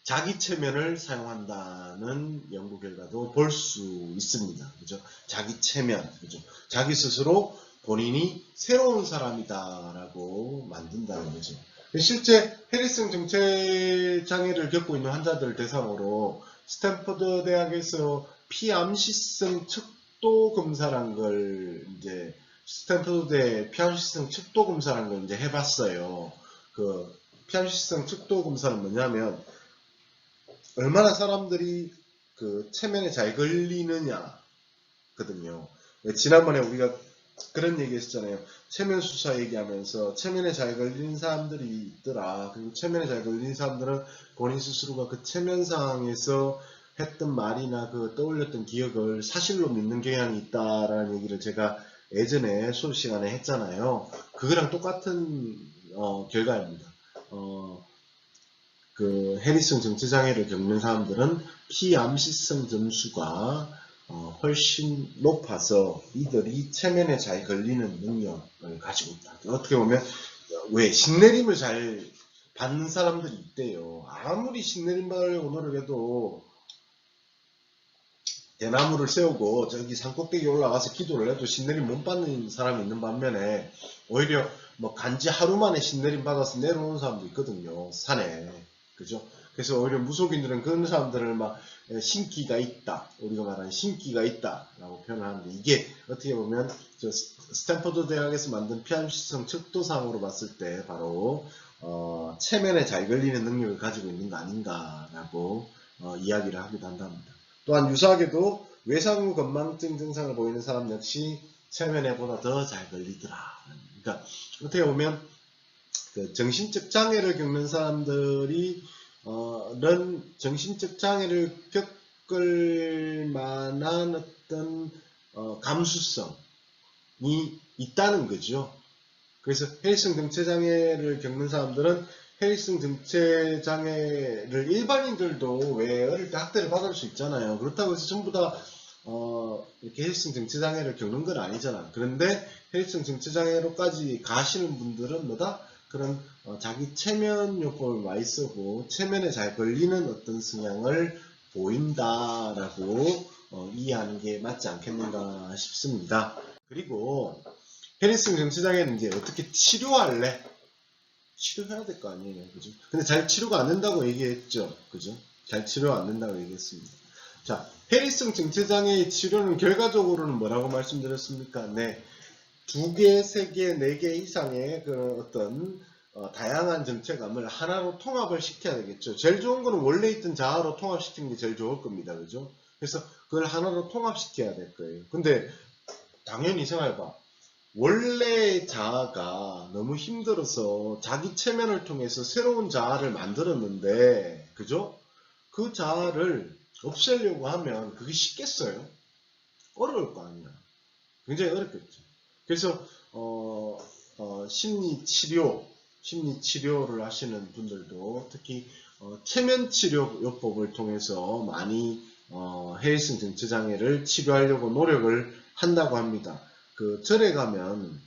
자기 체면을 사용한다는 연구 결과도 볼 수 있습니다. 그죠? 자기 체면, 그죠? 자기 스스로 본인이 새로운 사람이다라고 만든다는 거죠. 실제 해리슨 정체 장애를 겪고 있는 환자들을 대상으로 스탠퍼드 대학에서 피암시성 척도 검사란 걸 이제 스탠퍼드대 피암시성 척도 검사란 걸 이제 해봤어요. 그 피암시성 척도 검사는 뭐냐면 얼마나 사람들이 그 체면에 잘 걸리느냐 거든요. 지난번에 우리가 그런 얘기 했었잖아요. 체면 수사 얘기하면서 체면에 잘 걸리는 사람들이 있더라. 그리고 체면에 잘 걸리는 사람들은 본인 스스로가 그 체면 상황에서 했던 말이나 그 떠올렸던 기억을 사실로 믿는 경향이 있다라는 얘기를 제가 예전에 수업 시간에 했잖아요. 그거랑 똑같은 결과입니다. 그 해리슨 정체장애를 겪는 사람들은 피암시성 점수가 훨씬 높아서 이들이 체면에 잘 걸리는 능력을 가지고 있다. 어떻게 보면 왜 신내림을 잘 받는 사람들이 있대요. 아무리 신내림 받으려고 노력해도 대나무를 세우고 저기 산꼭대기 올라가서 기도를 해도 신내림 못 받는 사람이 있는 반면에 오히려 뭐 간지 하루 만에 신내림 받아서 내려오는 사람도 있거든요. 산에. 그죠? 그래서 오히려 무속인들은 그런 사람들을 막 신기가 있다. 우리가 말하는 신기가 있다. 라고 표현하는데 이게 어떻게 보면 저 스탠퍼드 대학에서 만든 피암시성 척도상으로 봤을 때 바로 체면에 잘 걸리는 능력을 가지고 있는 거 아닌가라고 이야기를 하기도 한답니다. 또한 유사하게도 외상후 건망증 증상을 보이는 사람 역시 체면에 보다 더 잘 걸리더라. 그러니까 어떻게 보면 그 정신적 장애를 겪는 사람들이 정신적 장애를 겪을 만한 어떤 감수성이 있다는 거죠. 그래서 해리슨 정체 장애를 겪는 사람들은 해리슨 정체 장애를 일반인들도 왜 어릴 때 학대를 받을 수 있잖아요. 그렇다고 해서 전부 다 이렇게 해리슨 정체 장애를 겪는 건 아니잖아. 그런데 해리슨 정체 장애로까지 가시는 분들은 뭐다? 그런 자기 체면 요법을 많이 쓰고 체면에 잘 걸리는 어떤 성향을 보인다라고 이해하는 게 맞지 않겠는가 싶습니다. 그리고 해리슨 정체장애는 이제 어떻게 치료할래? 치료해야 될 거 아니에요. 그죠? 근데 잘 치료가 안 된다고 얘기했죠. 그죠? 잘 치료가 안 된다고 얘기했습니다. 자, 해리슨 정체장애의 치료는 결과적으로는 뭐라고 말씀드렸습니까? 네. 2개, 3개, 4개 이상의 그 어떤 다양한 정체감을 하나로 통합을 시켜야 되겠죠. 제일 좋은 거는 원래 있던 자아로 통합시키는 게 제일 좋을 겁니다. 그죠? 그래서 그걸 하나로 통합시켜야 될 거예요. 근데 당연히 생각해봐. 원래 자아가 너무 힘들어서 자기 체면을 통해서 새로운 자아를 만들었는데, 그죠? 그 자아를 없애려고 하면 그게 쉽겠어요? 어려울 거 아니야. 굉장히 어렵겠죠. 그래서 심리치료를 하시는 분들도 특히 체면치료 요법을 통해서 많이 해리슨 정체장애를 치료하려고 노력을 한다고 합니다. 그 절에 가면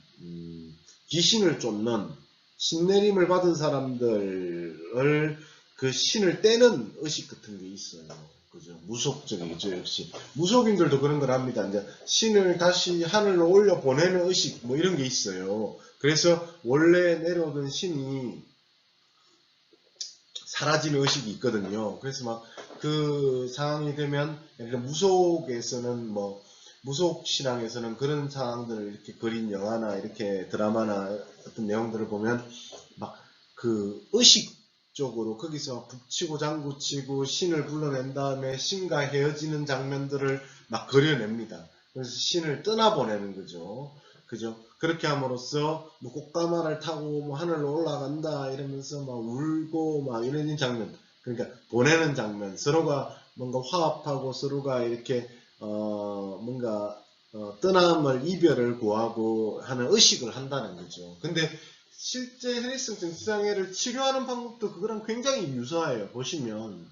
귀신을 쫓는 신내림을 받은 사람들을 그 신을 떼는 의식 같은 게 있어요. 그죠? 무속적이죠, 역시. 무속인들도 그런 걸 합니다. 이제 신을 다시 하늘로 올려 보내는 의식, 뭐 이런 게 있어요. 그래서 원래 내려오던 신이 사라지는 의식이 있거든요. 그래서 막 그 상황이 되면, 무속에서는 뭐, 무속 신앙에서는 그런 상황들을 이렇게 그린 영화나 이렇게 드라마나 어떤 내용들을 보면 막 그 의식 쪽으로 거기서 북치고 장구치고 신을 불러낸 다음에 신과 헤어지는 장면들을 막 그려냅니다. 그래서 신을 떠나보내는 거죠. 그죠? 그렇게 함으로써 뭐 꽃가마를 타고 뭐 하늘로 올라간다 이러면서 막 울고 막 이러는 장면. 그러니까 보내는 장면. 서로가 뭔가 화합하고 서로가 이렇게 뭔가 떠남을 이별을 구하고 하는 의식을 한다는 거죠. 근데 실제 해리슨 정체장애를 치료하는 방법도 그거랑 굉장히 유사해요. 보시면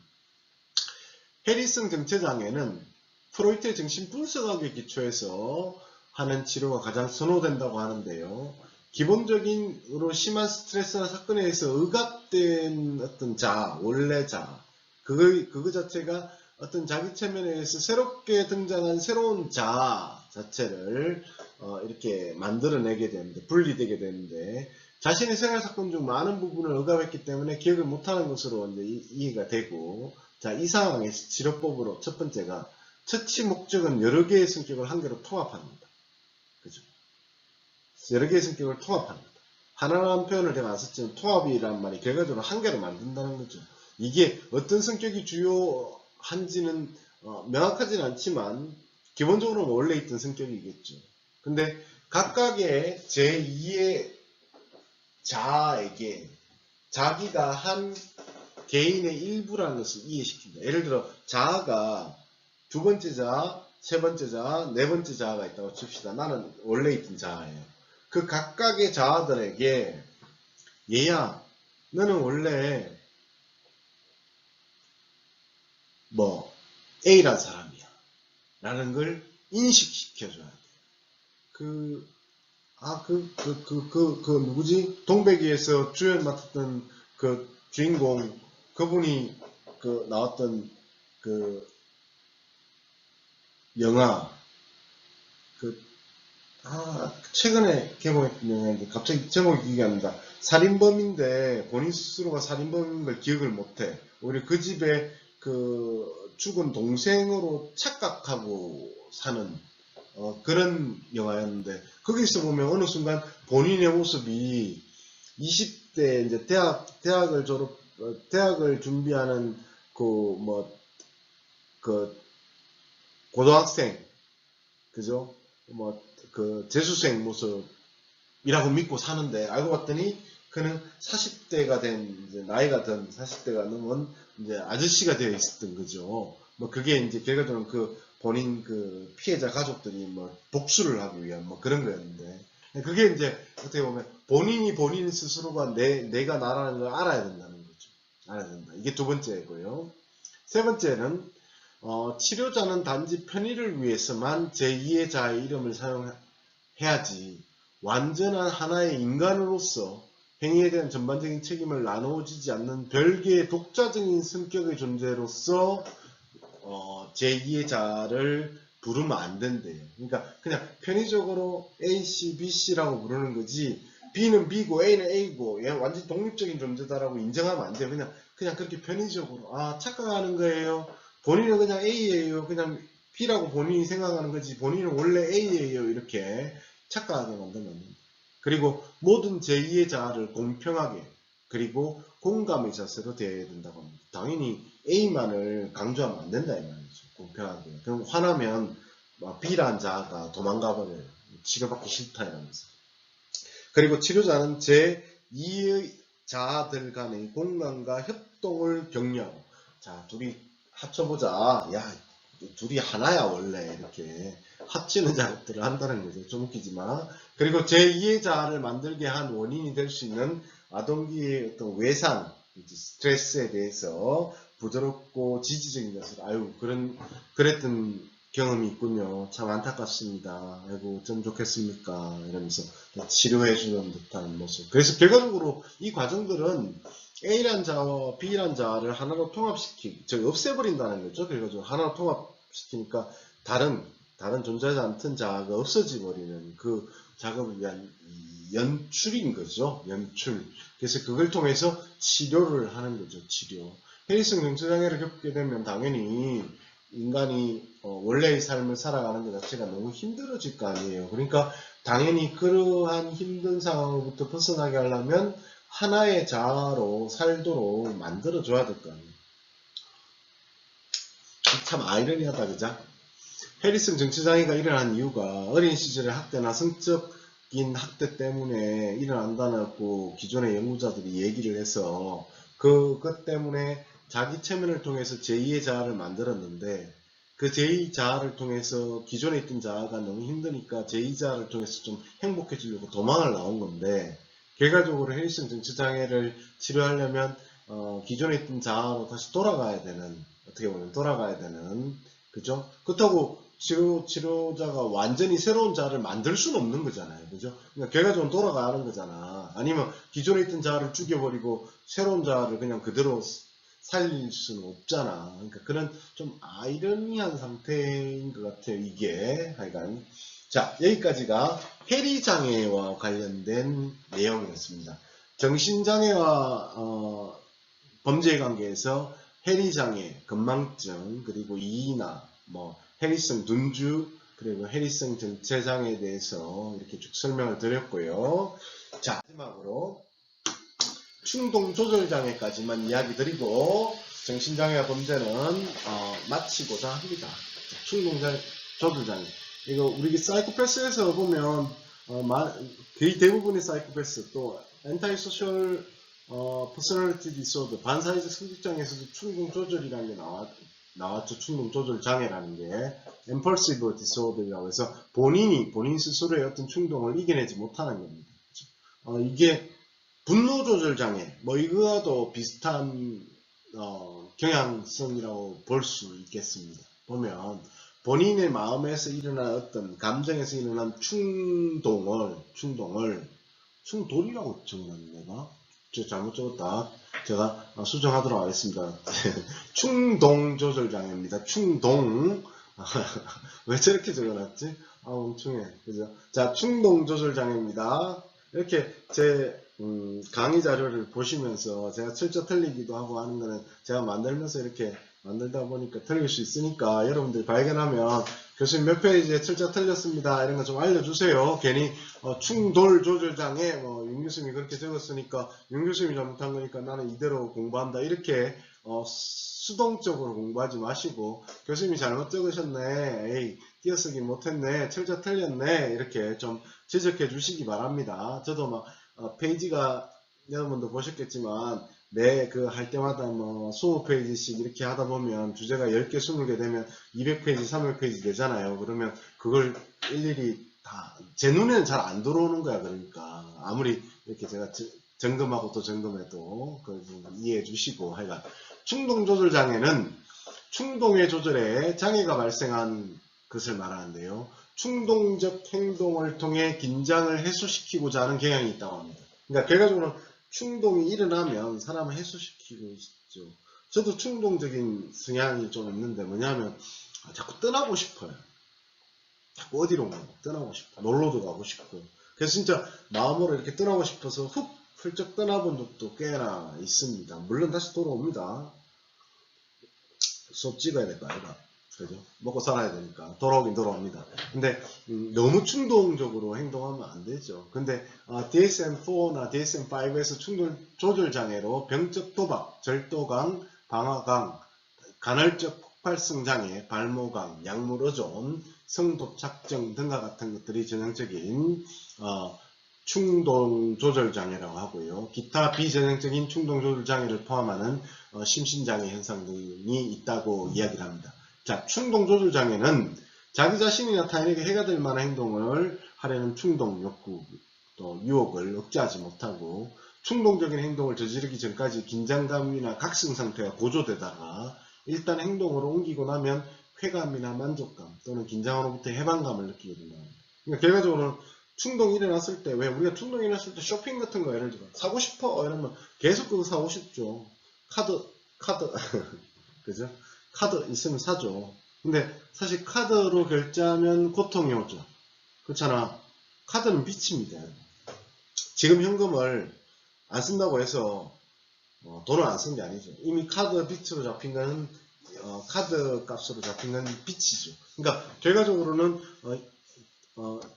해리슨 정체장애는 프로이트의 정신분석학에 기초해서 하는 치료가 가장 선호된다고 하는데요. 기본적으로 심한 스트레스나 사건에 의해서 억압된 어떤 자아, 원래 자아, 그거 자체가 어떤 자기 체면에 의해서 새롭게 등장한 새로운 자 자체를 이렇게 만들어내게 되는데, 분리되게 되는데, 자신의 생활 사건 중 많은 부분을 억압했기 때문에 기억을 못하는 것으로 이제 이해가 되고, 자, 이 상황에서 치료법으로 첫 번째가 처치 목적은 여러 개의 성격을 한 개로 통합합니다. 그죠? 여러 개의 성격을 통합합니다. 하나라는 표현을 제가 안 썼지만 통합이란 말이 결과적으로 한 개로 만든다는 거죠. 이게 어떤 성격이 주요한지는 명확하진 않지만 기본적으로는 원래 있던 성격이겠죠. 근데 각각의 제2의 자아에게 자기가 한 개인의 일부라는 것을 이해시킨다. 예를 들어 자아가 두 번째 자아, 세 번째 자아, 네 번째 자아가 있다고 칩시다. 나는 원래 있던 자아예요. 그 각각의 자아들에게 얘야, 너는 원래 뭐 A란 사람이야 라는 걸 인식시켜줘야 돼요. 누구지? 동백이에서 주연 맡았던 그 주인공, 그분이 나왔던 영화, 최근에 개봉했던 영화인데 갑자기 제목이 기억이 안 납니다. 살인범인데 본인 스스로가 살인범인 걸 기억을 못해. 오히려 그 집에 죽은 동생으로 착각하고 사는 그런 영화였는데, 거기서 보면 어느 순간 본인의 모습이 20대 이제 대학을 준비하는 고등학생, 그죠? 재수생 모습이라고 믿고 사는데, 알고 봤더니 그는 40대가 이제 나이가 든 40대가 넘은 이제 아저씨가 되어 있었던 거죠. 그게 이제 결과적으로 본인 피해자 가족들이 복수를 하기 위한 그런 거였는데, 그게 이제 어떻게 보면 본인이 본인 스스로가 내가 나라는 걸 알아야 된다는 거죠. 알아야 된다. 이게 두 번째고요. 세 번째는 치료자는 단지 편의를 위해서만 제2의 자의 이름을 사용해야지 완전한 하나의 인간으로서 행위에 대한 전반적인 책임을 나누어지지 않는 별개의 독자적인 성격의 존재로서 제2의 자를 부르면 안 된대요. 그러니까 그냥 편의적으로 A, C, B, C라고 부르는 거지, B는 B고 A는 A고 얘는 완전 독립적인 존재다라고 인정하면 안 돼요. 그냥 그렇게 편의적으로 착각하는 거예요. 본인은 그냥 A예요. 그냥 B라고 본인이 생각하는 거지 본인은 원래 A예요. 이렇게 착각하게 만들면 안 됩니다. 그리고 모든 제2의 자아를 공평하게 그리고 공감의 자세로 대해야 된다고 합니다. 당연히 A만을 강조하면 안 된다 이 말이죠. 공평하게. 그럼 화나면 B라는 자아가 도망가버려요. 치료받기 싫다 이러면서. 그리고 치료자는 제2의 자아들 간의 공감과 협동을 격려하고, 자, 둘이 합쳐보자. 야, 둘이 하나야 원래. 이렇게 합치는 작업들을 한다는 거죠. 좀 웃기지만. 그리고 제2의 자아를 만들게 한 원인이 될 수 있는 아동기의 어떤 외상, 스트레스에 대해서 부드럽고 지지적인 것을, 그랬던 경험이 있군요. 참 안타깝습니다. 아이고, 좀 좋겠습니까? 이러면서 치료해주는 듯한 모습. 그래서 결과적으로 이 과정들은 A란 자와 B란 자를 하나로 없애버린다는 거죠. 결과적으로 하나로 통합시키니까 다른 존재하지 않던 자아가 없어져 버리는 그 작업을 위한 연출인 거죠. 연출. 그래서 그걸 통해서 치료를 하는 거죠. 치료. 해리슨 정서장애를 겪게 되면 당연히 인간이 원래의 삶을 살아가는 것 자체가 너무 힘들어질 거 아니에요. 그러니까 당연히 그러한 힘든 상황부터 벗어나게 하려면 하나의 자아로 살도록 만들어줘야 될 거 아니에요. 참 아이러니하다, 그죠? 해리슨 정치장애가 일어난 이유가 어린 시절의 학대나 성적인 학대 때문에 일어난다고 기존의 연구자들이 얘기를 해서 그것 때문에 자기 체면을 통해서 제2의 자아를 만들었는데, 그 제2 자아를 통해서 기존에 있던 자아가 너무 힘드니까 제2 자아를 통해서 좀 행복해지려고 도망을 나온 건데, 결과적으로 해리슨 정치장애를 치료하려면 기존에 있던 자아로 다시 돌아가야 되는, 어떻게 보면 돌아가야 되는, 그죠? 그렇다고 치료자가 완전히 새로운 자아를 만들 수는 없는 거잖아요. 그죠? 그러니까 결과적으로 돌아가야 하는 거잖아. 아니면 기존에 있던 자아를 죽여버리고 새로운 자아를 그냥 그대로 살릴 수는 없잖아. 그러니까 그런 좀 아이러니한 상태인 것 같아요. 이게 하여간. 자, 여기까지가 해리장애와 관련된 내용이었습니다. 정신장애와 범죄 관계에서 해리장애, 건망증, 그리고 이이나 해리성 둔주, 그리고 해리성 정체장애에 대해서 이렇게 쭉 설명을 드렸고요. 자, 마지막으로 충동조절장애까지만 이야기 드리고 정신장애와 범죄는 마치고자 합니다. 충동조절장애. 이거 우리 사이코패스에서 보면 거의 대부분의 사이코패스 또 엔타이소셜 퍼스널리티 디소더 반사회적 성격장애에서도 충동조절이라는 게 나왔죠. 충동조절장애라는 게 impulsive disorder이라고 해서 본인 스스로의 어떤 충동을 이겨내지 못하는 겁니다. 이게 분노조절장애, 이거와도 비슷한 경향성이라고 볼 수 있겠습니다. 보면 본인의 마음에서 일어난 어떤 감정에서 일어난 충동이라고 적었네 내가? 잘못 적었다. 제가 수정하도록 하겠습니다. 충동조절장애입니다. 충동. 왜 저렇게 적어놨지? 멍청해. 그죠? 자, 충동조절장애입니다. 이렇게 제 강의 자료를 보시면서 제가 철저 틀리기도 하고 하는 거는 제가 만들면서 이렇게 만들다 보니까 틀릴 수 있으니까 여러분들이 발견하면 교수님 몇 페이지에 철저 틀렸습니다 이런 거 좀 알려주세요. 괜히 충돌 조절장애 윤 교수님이 그렇게 적었으니까 윤 교수님이 잘못한 거니까 나는 이대로 공부한다 이렇게 수동적으로 공부하지 마시고 교수님이 잘못 적으셨네, 에이 띄어쓰기 못했네, 철저 틀렸네 이렇게 좀 지적해 주시기 바랍니다. 저도 막 페이지가 여러분도 보셨겠지만 매 할 때마다 20페이지씩 이렇게 하다 보면 주제가 10개 20개 되면 200페이지 300페이지 되잖아요. 그러면 그걸 일일이 다 제 눈에는 잘 안 들어오는 거야. 그러니까 아무리 이렇게 제가 점검하고 또 점검해도 그걸 이해해 주시고 하여간 충동조절 장애는 충동의 조절에 장애가 발생한 것을 말하는데요. 충동적 행동을 통해 긴장을 해소시키고자 하는 경향이 있다고 합니다. 그러니까 결과적으로 충동이 일어나면 사람을 해소시키고 있죠. 저도 충동적인 성향이 좀 있는데 뭐냐면 자꾸 떠나고 싶어요. 자꾸 어디로 떠나고 싶어. 놀러도 가고 싶고. 그래서 진짜 마음으로 이렇게 떠나고 싶어서 훌쩍 떠나본 적도 꽤나 있습니다. 물론 다시 돌아옵니다. 수업 찍어야 될 거 아이가. 그죠? 먹고 살아야 되니까 돌아오긴 돌아옵니다. 근데 너무 충동적으로 행동하면 안 되죠. 근데 DSM-4나 DSM-5에서 충동 조절 장애로 병적 도박, 절도강, 방화강, 간헐적 폭발성 장애, 발모강, 약물 의존, 성도착증 등과 같은 것들이 전형적인 충동 조절 장애라고 하고요. 기타 비전형적인 충동 조절 장애를 포함하는 심신장애 현상 등이 있다고 이야기를 합니다. 자, 충동 조절 장애는 자기 자신이나 타인에게 해가 될 만한 행동을 하려는 충동 욕구, 또 유혹을 억제하지 못하고 충동적인 행동을 저지르기 전까지 긴장감이나 각성 상태가 고조되다가 일단 행동으로 옮기고 나면 쾌감이나 만족감 또는 긴장으로부터 해방감을 느끼게 된다. 그러니까 결과적으로는 충동이 일어났을 때, 왜 우리가 충동이 일어났을 때 쇼핑 같은 거 예를 들어 사고 싶어 이러면 계속 그거 사고 싶죠. 카드 그죠? 카드 있으면 사죠. 근데 사실 카드로 결제하면 고통이 오죠. 그렇잖아. 카드는 빚입니다. 지금 현금을 안 쓴다고 해서 돈을 안 쓴 게 아니죠. 이미 카드 빚으로 잡힌 건 카드 값으로 잡힌 건 빚이죠. 그러니까 결과적으로는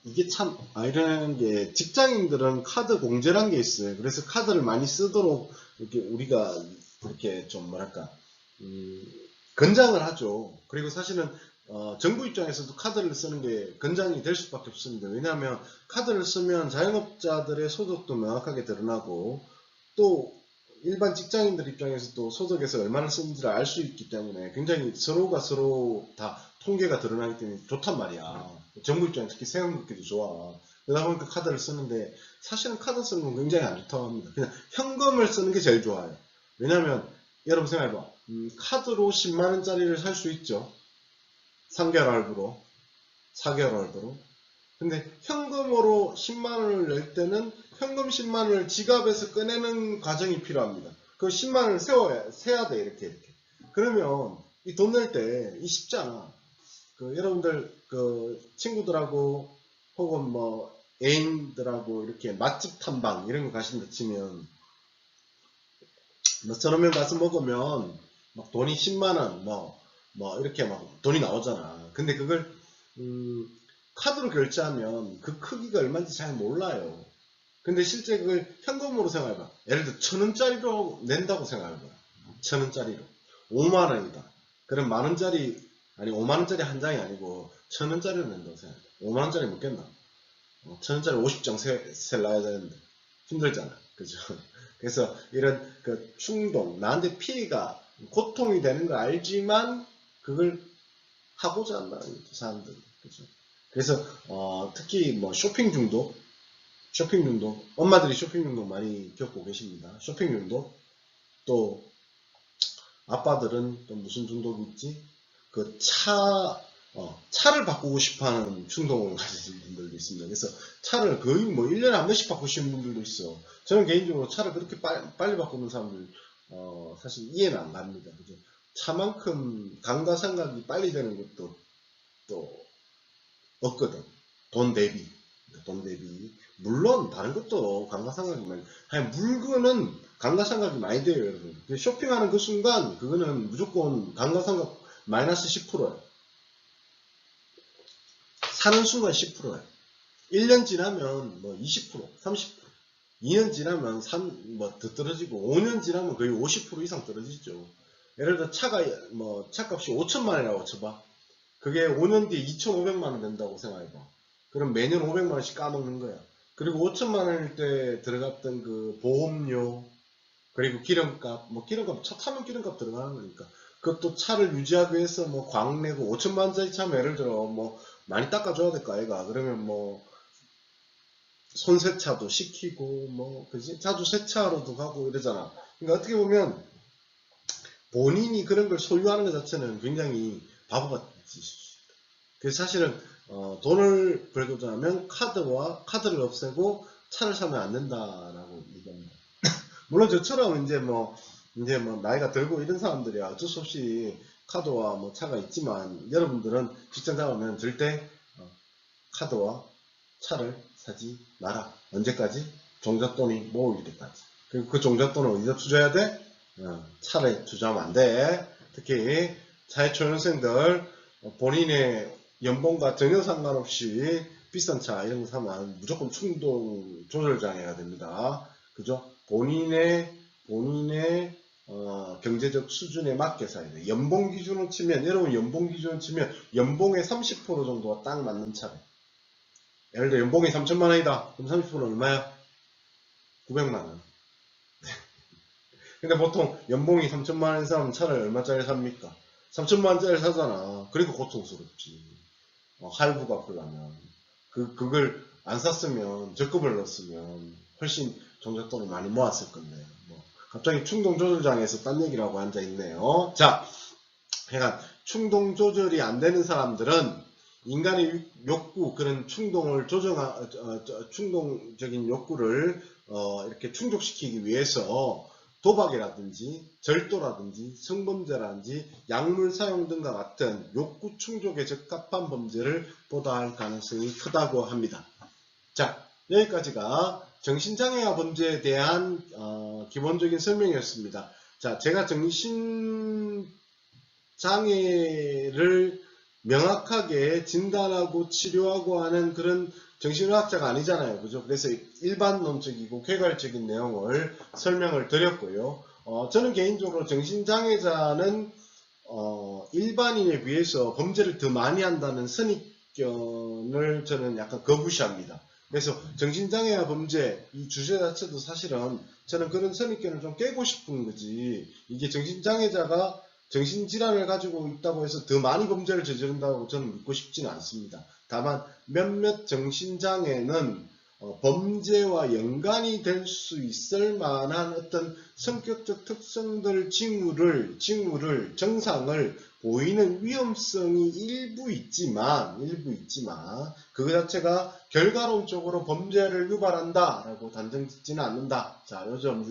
이게 참 아이러니한 게 직장인들은 카드 공제란 게 있어요. 그래서 카드를 많이 쓰도록 이렇게 우리가 이렇게 좀 뭐랄까 권장을 하죠. 그리고 사실은 정부 입장에서도 카드를 쓰는 게 권장이 될 수밖에 없습니다. 왜냐하면 카드를 쓰면 자영업자들의 소득도 명확하게 드러나고 또 일반 직장인들 입장에서도 소득에서 얼마나 쓰는지를 알 수 있기 때문에 굉장히 서로가 서로 다 통계가 드러나기 때문에 좋단 말이야. 정부 입장에 특히 세금받기도 좋아. 그러다 보니까 카드를 쓰는데 사실은 카드 쓰는 건 굉장히 안 좋다고 합니다. 그냥 현금을 쓰는 게 제일 좋아요. 왜냐하면 여러분 생각해봐. 카드로 10만원짜리를 살 수 있죠. 3개월 할부로 4개월 할부로. 근데 현금으로 10만원을 낼 때는 현금 10만원을 지갑에서 꺼내는 과정이 필요합니다. 그 10만 원을 세야 돼, 이렇게. 그러면 이 돈 낼 때 이 쉽지 않아. 그 여러분들 그 친구들하고 혹은 뭐 애인들하고 이렇게 맛집 탐방 이런 거 가신다 치면 뭐 서너 명 가서 먹으면 막 돈이 10만 원 뭐 이렇게 막 돈이 나오잖아. 근데 그걸 카드로 결제하면 그 크기가 얼마인지 잘 몰라요. 근데 실제 그걸 현금으로 생각해봐. 예를 들어 1,000원짜리로 낸다고 생각해봐. 1,000원짜리로 5만 원이다. 그럼 만 원짜리 아니 5만 원짜리 한 장이 아니고 1,000원짜리로 낸다고 생각해. 5만 원짜리 먹겠나? 1,000원짜리 50장 셀라야 되는데 힘들잖아. 그죠? 그래서 이런 그 충동, 나한테 피해가 고통이 되는 걸 알지만 그걸 하고자 한다는 거죠, 사람들이. 그죠? 그래서 특히 뭐 쇼핑 중독, 엄마들이 쇼핑 중독 많이 겪고 계십니다. 쇼핑 중독. 또 아빠들은 또 무슨 중독이 있지? 그 차를 바꾸고 싶어 하는 충동을 가지신 분들도 있습니다. 그래서 차를 거의 뭐 1년에 한 번씩 바꾸시는 분들도 있어. 저는 개인적으로 차를 그렇게 빨리 바꾸는 사람들, 사실 이해는 안 갑니다. 그죠? 차만큼 감가상각이 빨리 되는 것도 또 없거든. 돈 대비. 물론 다른 것도 감가상각이 많이, 물건은 감가상각이 많이 돼요, 여러분. 쇼핑하는 그 순간 그거는 무조건 감가상각 마이너스 10%예요. 사는 순간 10%예요. 1년 지나면 뭐 20%, 30%, 2년 지나면 더 떨어지고 5년 지나면 거의 50% 이상 떨어지죠. 예를 들어 차값이 5천만 원이라고 쳐봐. 그게 5년 뒤에 2,500만 원 된다고 생각해봐. 그럼 매년 500만 원씩 까먹는 거야. 그리고 5천만 원일 때 들어갔던 그 보험료, 그리고 기름값, 기름값, 차 타면 기름값 들어가는 거니까. 그것도 차를 유지하기 위해서 광 내고 5천만 원짜리 차면 예를 들어 많이 닦아줘야 될 거 아이가. 그러면 손세차도 시키고 그지? 자주 세차로도 가고 이러잖아. 그러니까 어떻게 보면 본인이 그런 걸 소유하는 것 자체는 굉장히 바보같이. 그래서 사실은 돈을 벌고자 하면 카드를 없애고 차를 사면 안 된다라고 얘기합니다. 물론 저처럼 이제 나이가 들고 이런 사람들이야 어쩔 수 없이 카드와 차가 있지만, 여러분들은 직장 잡으면 절대 카드와 차를 사지 마라. 언제까지? 종잣돈이 모을 때까지. 그리고 그 종잣돈을 어디다 투자해야 돼? 차를 투자하면 안 돼. 특히 사회초년생들 본인의 연봉과 전혀 상관없이 비싼 차 이런 거 사면 무조건 충동 조절장애가 됩니다. 그죠? 본인의 경제적 수준에 맞게 사야 돼. 연봉 기준으로 치면, 여러분 연봉 기준으로 치면 연봉의 30% 정도가 딱 맞는 차래. 예를 들어 연봉이 3천만 원이다. 그럼 30%는 얼마야? 900만 원. 근데 보통 연봉이 3천만 원인 사람은 차를 얼마짜리 삽니까? 3천만 원짜리 사잖아. 그러니까 고통스럽지. 할부 갚으려면. 그걸 안 샀으면, 적금을 넣었으면 훨씬 종잣돈을 많이 모았을 건데. 갑자기 충동 조절장애에서 딴 얘기라고 앉아있네요. 자, 그러니까 충동 조절이 안 되는 사람들은 인간의 욕구, 그런 충동을 충동적인 욕구를 이렇게 충족시키기 위해서 도박이라든지 절도라든지 성범죄라든지 약물 사용 등과 같은 욕구 충족에 적합한 범죄를 보도할 가능성이 크다고 합니다. 자, 여기까지가 정신장애와 범죄에 대한 기본적인 설명이었습니다. 자, 제가 정신장애를 명확하게 진단하고 치료하고 하는 그런 정신의학자가 아니잖아요. 그죠? 그래서 일반론적이고 쾌괄적인 내용을 설명을 드렸고요. 저는 개인적으로 정신장애자는 일반인에 비해서 범죄를 더 많이 한다는 선입견을 저는 약간 거부시합니다. 그래서 정신장애와 범죄, 이 주제 자체도 사실은 저는 그런 선입견을 좀 깨고 싶은 거지, 이게 정신장애자가 정신질환을 가지고 있다고 해서 더 많이 범죄를 저지른다고 저는 믿고 싶지는 않습니다. 다만 몇몇 정신장애는 범죄와 연관이 될 수 있을 만한 어떤 성격적 특성들, 징후를, 정상을 보이는 위험성이 일부 있지만 그거 자체가 결과론적으로 범죄를 유발한다 라고 단정 짓지는 않는다. 자, 요 점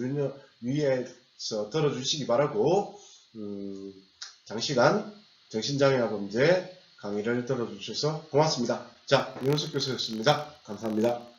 유의해 들어주시기 바라고, 장시간 정신장애와 범죄 강의를 들어주셔서 고맙습니다. 자, 윤호석 교수였습니다. 감사합니다.